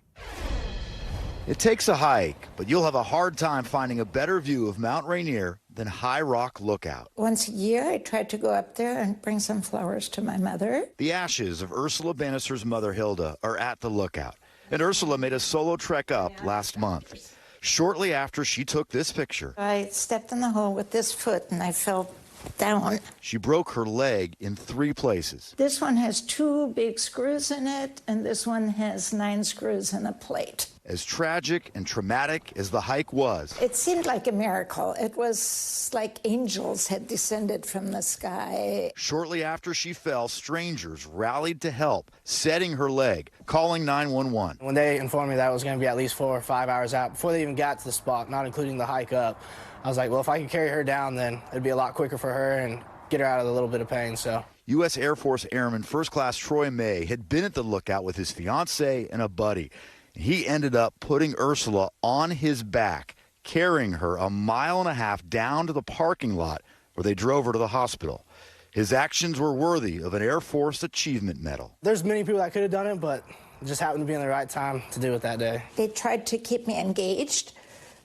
It takes a hike, but you'll have a hard time finding a better view of Mount Rainier than High Rock Lookout. Once a year, I try to go up there and bring some flowers to my mother. The ashes of Ursula Bannister's mother, Hilda, are at the lookout. And Ursula made a solo trek up last month. Shortly after she took this picture, I stepped in the hole with this foot and I fell down. She broke her leg in 3 places. This one has 2 big screws in it, and this one has 9 screws and a plate. As tragic and traumatic as the hike was, it seemed like a miracle. It was like angels had descended from the sky. Shortly after she fell, strangers rallied to help, setting her leg, calling 911. When they informed me that it was going to be at least 4 or 5 hours out, before they even got to the spot, not including the hike up, I was like, well, if I could carry her down, then it'd be a lot quicker for her and get her out of the little bit of pain. So, U.S. Air Force Airman First Class Troy May had been at the lookout with his fiancée and a buddy. He ended up putting Ursula on his back, carrying her 1.5 miles down to the parking lot where they drove her to the hospital. His actions were worthy of an Air Force Achievement Medal. There's many people that could have done it, but it just happened to be in the right time to do it that day. They tried to keep me engaged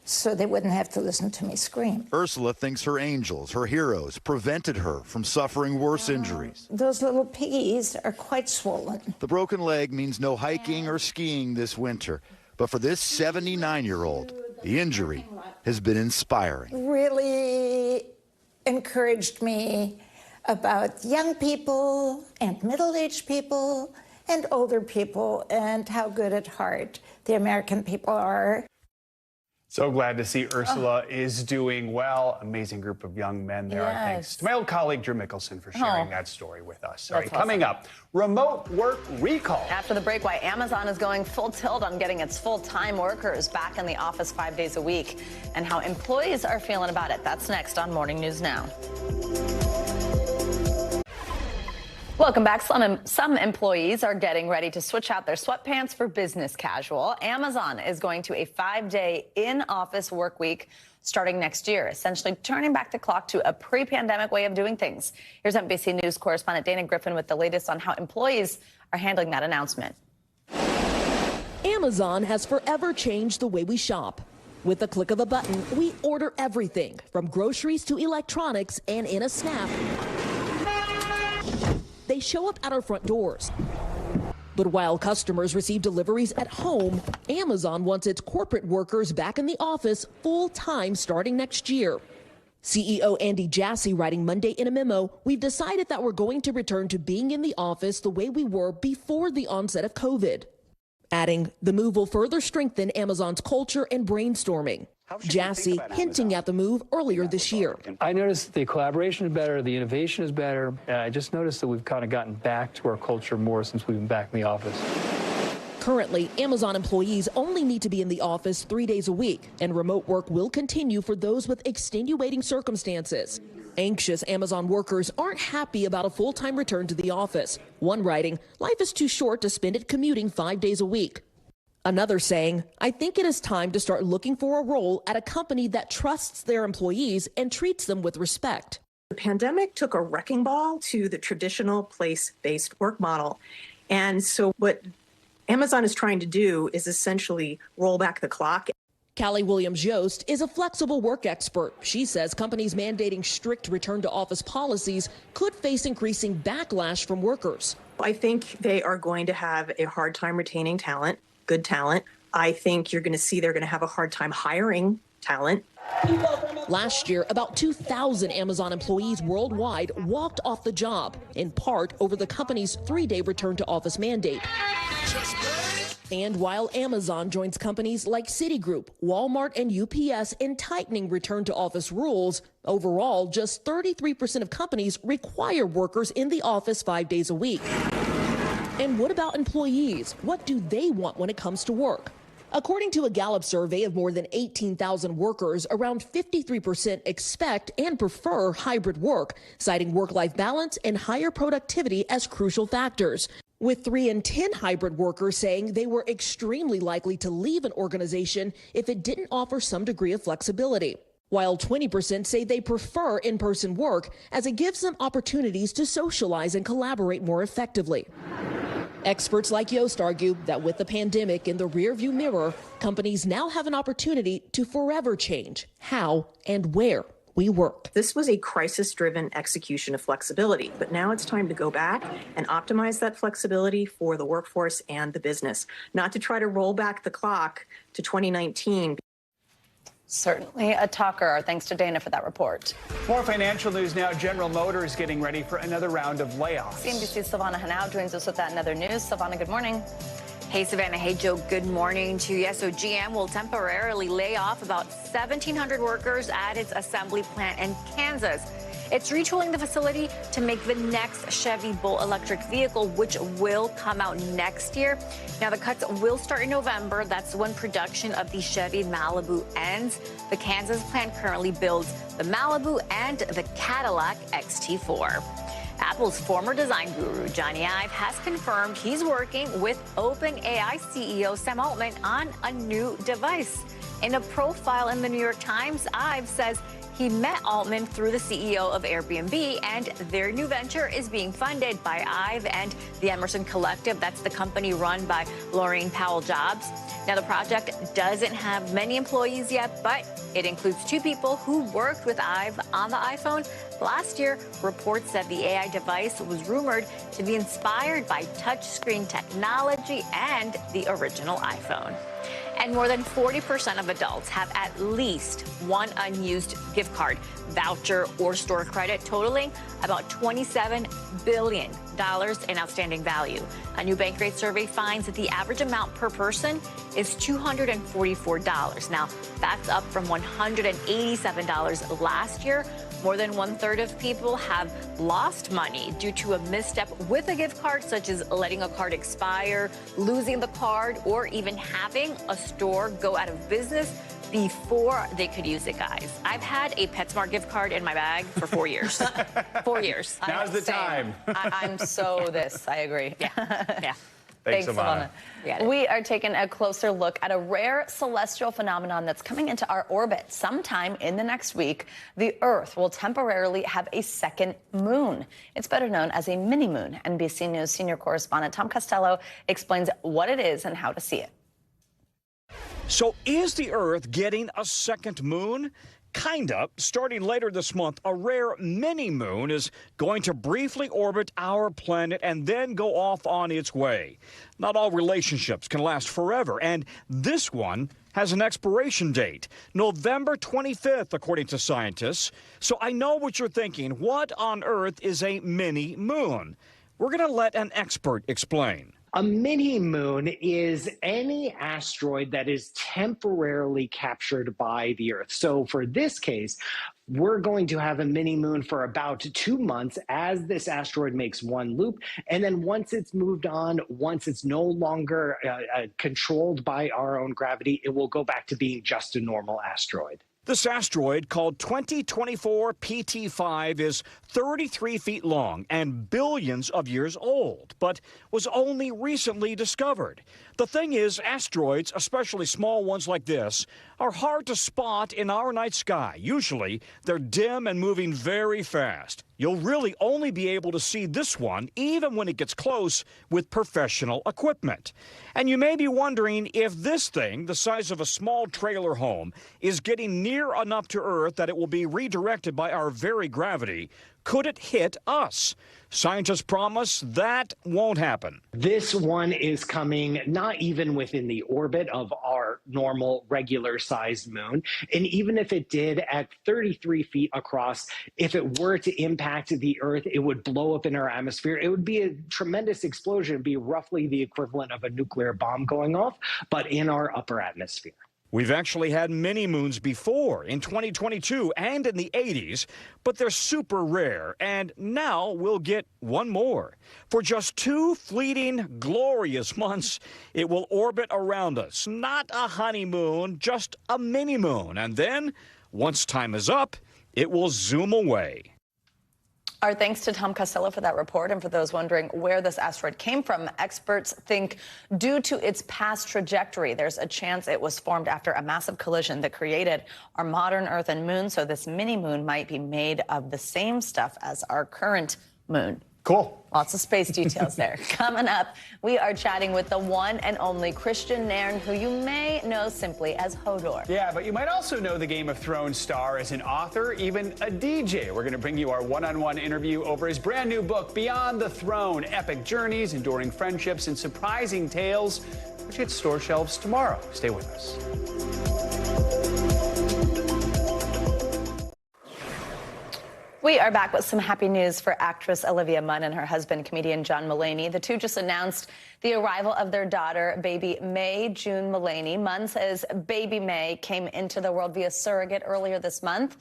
so they wouldn't have to listen to me scream. Ursula thinks her angels, her heroes, prevented her from suffering worse injuries. Those little piggies are quite swollen. The broken leg means no hiking or skiing this winter. But for this 79-year-old, the injury has been inspiring. Really encouraged me about young people and middle-aged people and older people and how good at heart the American people are. So glad to see Ursula is doing well. Amazing group of young men there. Yes. Thanks to my old colleague, Drew Mickelson, for sharing that story with us. All right, awesome. Coming up, remote work recall. After the break, why Amazon is going full tilt on getting its full-time workers back in the office 5 days a week and how employees are feeling about it. That's next on Morning News Now. Welcome back. Some employees are getting ready to switch out their sweatpants for business casual. Amazon is going to a 5-day in-office work week starting next year, essentially turning back the clock to a pre-pandemic way of doing things. Here's NBC News correspondent Dana Griffin with the latest on how employees are handling that announcement. Amazon has forever changed the way we shop. With the click of a button, we order everything from groceries to electronics, and in a snap, they show up at our front doors. But while customers receive deliveries at home, Amazon wants its corporate workers back in the office full-time starting next year. CEO Andy Jassy writing Monday in a memo, "We've decided that we're going to return to being in the office the way we were before the onset of COVID." Adding, the move will further strengthen Amazon's culture and brainstorming. Jassy hinting at the move earlier this year. I noticed the collaboration is better, the innovation is better, and I just noticed that we've kind of gotten back to our culture more since we've been back in the office. Currently, Amazon employees only need to be in the office 3 days a week, and remote work will continue for those with extenuating circumstances. Anxious Amazon workers aren't happy about a full-time return to the office. One writing, "Life is too short to spend it commuting 5 days a week." Another saying, "I think it is time to start looking for a role at a company that trusts their employees and treats them with respect." The pandemic took a wrecking ball to the traditional place-based work model. And so what Amazon is trying to do is essentially roll back the clock. Callie Williams-Yost is a flexible work expert. She says companies mandating strict return-to-office policies could face increasing backlash from workers. I think they are going to have a hard time retaining talent, good talent. I think you're going to see they're going to have a hard time hiring talent. Last year, about 2,000 Amazon employees worldwide walked off the job, in part over the company's 3-day return-to-office mandate. And while Amazon joins companies like Citigroup, Walmart, and UPS in tightening return-to-office rules, overall, just 33% of companies require workers in the office 5 days a week. And what about employees? What do they want when it comes to work? According to a Gallup survey of more than 18,000 workers, around 53% expect and prefer hybrid work, citing work-life balance and higher productivity as crucial factors. With 3 in 10 hybrid workers saying they were extremely likely to leave an organization if it didn't offer some degree of flexibility, while 20% say they prefer in-person work as it gives them opportunities to socialize and collaborate more effectively. Experts like Yost argue that with the pandemic in the rearview mirror, companies now have an opportunity to forever change how and where we work. This was a crisis-driven execution of flexibility, but now it's time to go back and optimize that flexibility for the workforce and the business, not to try to roll back the clock to 2019. Certainly a talker. Thanks to Dana for that report. More financial news now. General Motors getting ready for another round of layoffs. CNBC's Silvana Hanau joins us with that and other news. Silvana, good morning. Hey, Savannah. Hey, Joe. Good morning to you. So GM will temporarily lay off about 1,700 workers at its assembly plant in Kansas. It's retooling the facility to make the next Chevy Bolt electric vehicle, which will come out next year. Now, the cuts will start in November. That's when production of the Chevy Malibu ends. The Kansas plant currently builds the Malibu and the Cadillac XT4. Apple's former design guru, Johnny Ive, has confirmed he's working with OpenAI CEO Sam Altman on a new device. In a profile in the New York Times, Ive says he met Altman through the CEO of Airbnb, and their new venture is being funded by Ive and the Emerson Collective. That's the company run by Laurene Powell Jobs. Now, the project doesn't have many employees yet, but it includes 2 people who worked with Ive on the iPhone. Last year, reports said the AI device was rumored to be inspired by touchscreen technology and the original iPhone. And more than 40% of adults have at least one unused gift card, voucher, or store credit, totaling about $27 billion in outstanding value. A new Bankrate survey finds that the average amount per person is $244. Now, that's up from $187 last year. More than 1/3 of people have lost money due to a misstep with a gift card, such as letting a card expire, losing the card, or even having a store go out of business before they could use it, guys. I've had a PetSmart gift card in my bag for 4 years. 4 years. Now's the time. I'm so this. I agree. Yeah. Yeah. Thanks, Silvana. We are taking a closer look at a rare celestial phenomenon that's coming into our orbit. Sometime in the next week, the Earth will temporarily have a second moon. It's better known as a mini-moon. NBC News senior correspondent Tom Costello explains what it is and how to see it. So is the Earth getting a second moon? Kind of. Starting later this month, a rare mini-moon is going to briefly orbit our planet and then go off on its way. Not all relationships can last forever, and this one has an expiration date, November 25th, according to scientists. So I know what you're thinking. What on earth is a mini-moon? We're going to let an expert explain. A mini-moon is any asteroid that is temporarily captured by the Earth. So for this case, we're going to have a mini-moon for about 2 months as this asteroid makes one loop. And then once it's moved on, once it's no longer controlled by our own gravity, it will go back to being just a normal asteroid. This asteroid, called 2024 PT5, is 33 feet long and billions of years old, but was only recently discovered. The thing is, asteroids, especially small ones like this, are hard to spot in our night sky. Usually, they're dim and moving very fast. You'll really only be able to see this one, even when it gets close, with professional equipment. And you may be wondering if this thing, the size of a small trailer home, is getting near enough to Earth that it will be redirected by our very gravity. Could it hit us? Scientists promise that won't happen. This one is coming not even within the orbit of our normal, regular-sized moon. And even if it did, at 33 feet across, if it were to impact the Earth, it would blow up in our atmosphere. It would be a tremendous explosion. It would be roughly the equivalent of a nuclear bomb going off, but in our upper atmosphere. We've actually had mini-moons before, in 2022 and in the 80s, but they're super rare, and now we'll get one more. For just 2 fleeting, glorious months, it will orbit around us. Not a honeymoon, just a mini-moon. And then, once time is up, it will zoom away. Our thanks to Tom Costello for that report. And for those wondering where this asteroid came from, experts think due to its past trajectory, there's a chance it was formed after a massive collision that created our modern Earth and moon. So this mini moon might be made of the same stuff as our current moon. Cool. Lots of space details there. Coming up, we are chatting with the one and only Kristian Nairn, who you may know simply as Hodor. Yeah, but you might also know the Game of Thrones star as an author, even a DJ. We're going to bring you our one-on-one interview over his brand new book, Beyond the Throne, Epic Journeys, Enduring Friendships, and Surprising Tales, which hits store shelves tomorrow. Stay with us. We are back with some happy news for actress Olivia Munn and her husband, comedian John Mulaney. The two just announced the arrival of their daughter, baby May June Mulaney. Munn says baby May came into the world via surrogate earlier this month.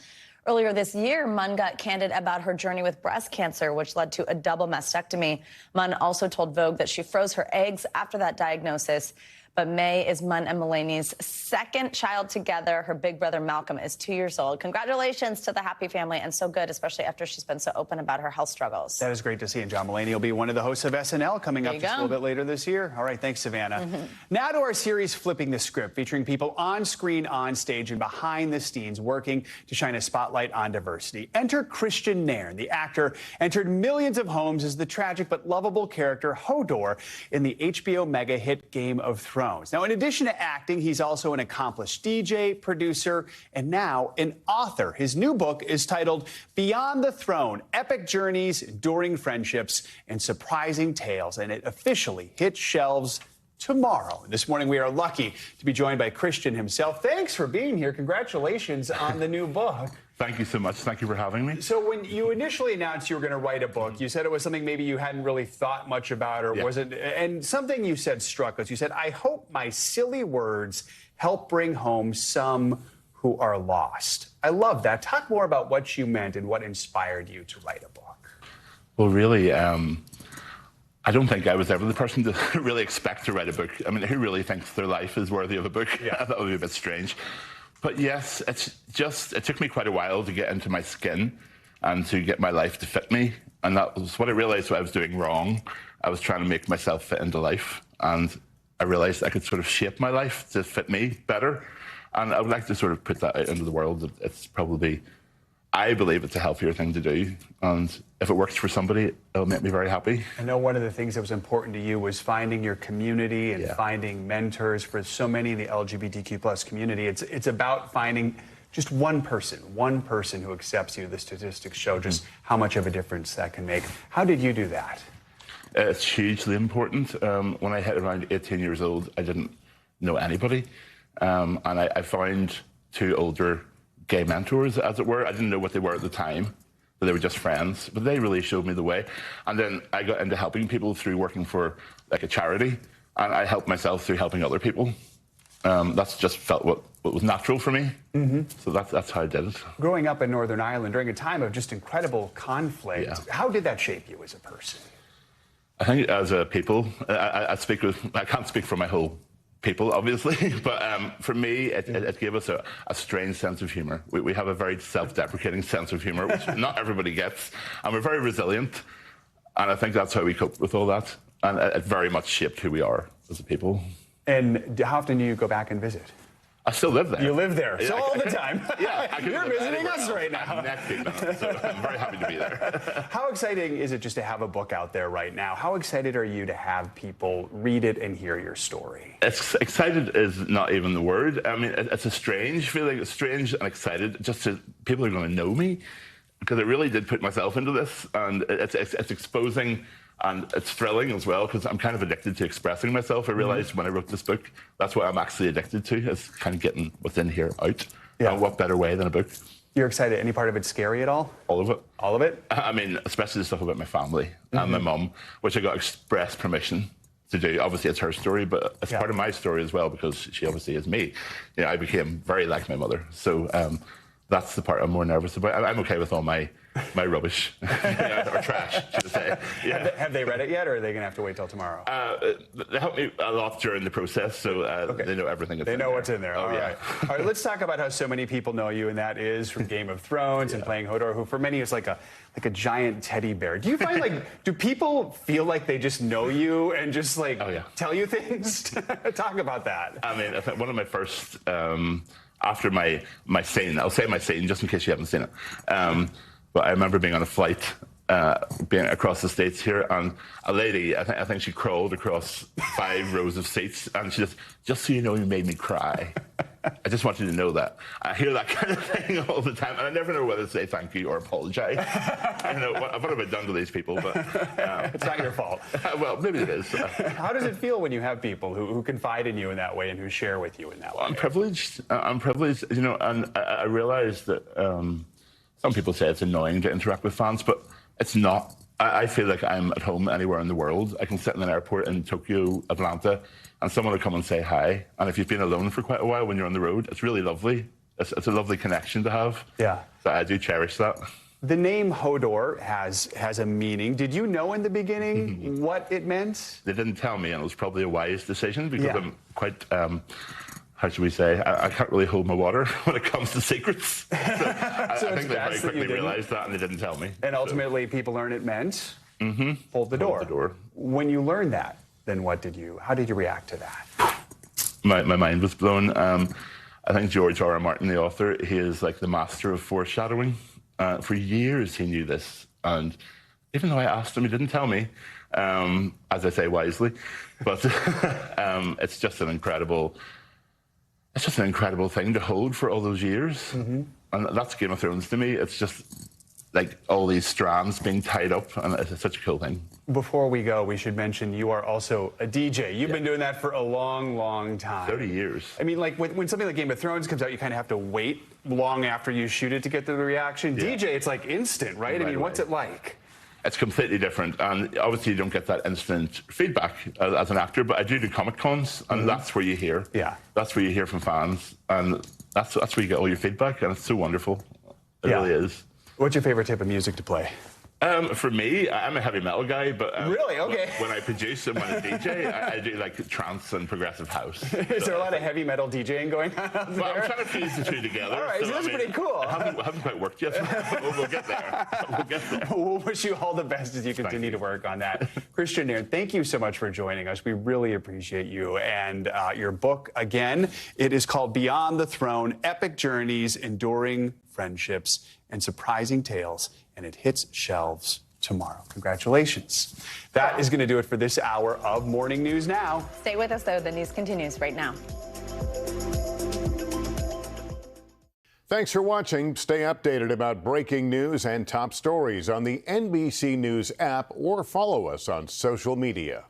Earlier this year, Munn got candid about her journey with breast cancer, which led to a double mastectomy. Munn also told Vogue that she froze her eggs after that diagnosis. But May is Munn and Mulaney's second child together. Her big brother, Malcolm, is 2 years old. Congratulations to the happy family, and so good, especially after she's been so open about her health struggles. That is great to see. And John Mulaney will be one of the hosts of SNL coming up just a little bit later this year. All right, thanks, Savannah. Now to our series, Flipping the Script, featuring people on screen, on stage, and behind the scenes working to shine a spotlight on diversity. Enter Kristian Nairn. The actor entered millions of homes as the tragic but lovable character Hodor in the HBO mega hit Game of Thrones. Now, in addition to acting, he's also an accomplished DJ, producer, and now an author. His new book is titled Beyond the Throne, Epic Journeys, Enduring Friendships, and Surprising Tales, and it officially hits shelves tomorrow. This morning, we are lucky to be joined by Kristian himself. Thanks for being here. Congratulations on the new book. Thank you so much. Thank you for having me. So when you initially announced you were going to write a book, you said it was something maybe you hadn't really thought much about, or was it? And something you said struck us. You said, I hope my silly words help bring home some who are lost. I love that. Talk more about what you meant and what inspired you to write a book. Well, really, I don't think I was ever the person to really expect to write a book. I mean, who really thinks their life is worthy of a book? Yeah. That would be a bit strange. But yes, it took me quite a while to get into my skin and to get my life to fit me. And that was what I realized what I was doing wrong. I was trying to make myself fit into life. And I realized I could sort of shape my life to fit me better. And I would like to sort of put that out into the world. It's probably, I believe it's a healthier thing to do. And if it works for somebody, it'll make me very happy. I know one of the things that was important to you was finding your community and finding mentors for so many in the LGBTQ+ community. It's about finding just one person who accepts you. The statistics show just how much of a difference that can make. How did you do that? It's hugely important. When I hit around 18 years old, I didn't know anybody. And I found 2 older gay mentors, as it were. I didn't know what they were at the time. but they were just friends. But they really showed me the way. And then I got into helping people through working for like a charity, and I helped myself through helping other people. That's just felt what was natural for me. So that's how I did it. Growing up in Northern Ireland during a time of just incredible conflict, how did that shape you as a person? I think as a people, I can't speak for my whole people, obviously, but for me, it gave us a strange sense of humour. We have a very self-deprecating sense of humour, which not everybody gets, and we're very resilient, and I think that's how we cope with all that, and it very much shaped who we are as a people. And how often do you go back and visit? I still live there. You live there, so all the time. Yeah, You're visiting us right now. I'm next week now, so I'm very happy to be there. How exciting is it just to have a book out there right now? How excited are you to have people read it and hear your story? Excited is not even the word. I mean, it's a strange feeling. It's strange and excited. Just to, people are going to know me, because I really did put myself into this, and it's exposing. And it's thrilling as well, because I'm kind of addicted to expressing myself. I realized when I wrote this book, that's what I'm actually addicted to, is kind of getting what's in here out. Yeah. And what better way than a book? You're excited. Any part of it scary at all? All of it. All of it? I mean, especially the stuff about my family and my mum, which I got express permission to do. Obviously, it's her story, but it's part of my story as well, because she obviously is me. You know, I became very like my mother. So that's the part I'm more nervous about. I'm okay with all my rubbish, or trash, should I say. Yeah. Have they read it yet, or are they going to have to wait till tomorrow? They helped me a lot during the process, so they know everything. They know what's in there. Oh, All right. All right, let's talk about how so many people know you, and that is from Game of Thrones and playing Hodor, who for many is like a giant teddy bear. Do you find do people feel like they just know you and just tell you things? Talk about that. I mean, I think one of my first, after my scene, I'll say my scene just in case you haven't seen it. But I remember being on a flight, being across the States here, and a lady, I think she crawled across 5 rows of seats, and she just so you know, you made me cry. I just want you to know that. I hear that kind of thing all the time, and I never know whether to say thank you or apologize. I know, what have I done to these people? But it's not your fault. Well, maybe it is. How does it feel when you have people who confide in you in that way and who share with you in that way? I'm privileged. You know, and I realize that some people say it's annoying to interact with fans, but it's not. I feel like I'm at home anywhere in the world. I can sit in an airport in Tokyo, Atlanta, and someone will come and say hi. And if you've been alone for quite a while when you're on the road, it's really lovely. It's a lovely connection to have. Yeah. So I do cherish that. The name Hodor has a meaning. Did you know in the beginning what it meant? They didn't tell me, and it was probably a wise decision, because I'm quite... how should we say, I can't really hold my water when it comes to secrets. So I think they very quickly realized that, and they didn't tell me. And ultimately, people learned it meant hold the door. Hold the door. When you learned that, then how did you react to that? My mind was blown. I think George R.R. Martin, the author, he is like the master of foreshadowing. For years, he knew this. And even though I asked him, he didn't tell me, as I say wisely. But it's just an incredible... It's just an incredible thing to hold for all those years. And that's Game of Thrones to me. It's just like all these strands being tied up, and it's such a cool thing. Before we go, we should mention you are also a DJ. You've been doing that for a long, long time. 30 years. I mean, like when something like Game of Thrones comes out, you kind of have to wait long after you shoot it to get the reaction. DJ, it's like instant, right? I mean, what's it like? It's completely different, and obviously you don't get that instant feedback as an actor, but I do Comic Cons, and that's where you hear. Yeah. That's where you hear from fans, and that's where you get all your feedback, and it's so wonderful. It really is. What's your favorite type of music to play? For me, I'm a heavy metal guy, but really, okay. When I produce and when I DJ, I do like trance and progressive house. Is there a lot of heavy metal DJing going on out there? Well, I'm trying to fuse the two together. All right, so that's pretty cool. I haven't quite worked yet. We'll get there. We'll get there. We'll wish you all the best as you continue to work on that. Kristian Nairn, thank you so much for joining us. We really appreciate you. And your book, again, it is called Beyond the Throne: Epic Journeys, Enduring Friendships, and Surprising Tales, and it hits shelves tomorrow. Congratulations. That is going to do it for this hour of Morning News Now. Stay with us, though. The news continues right now. Thanks for watching. Stay updated about breaking news and top stories on the NBC News app, or follow us on social media.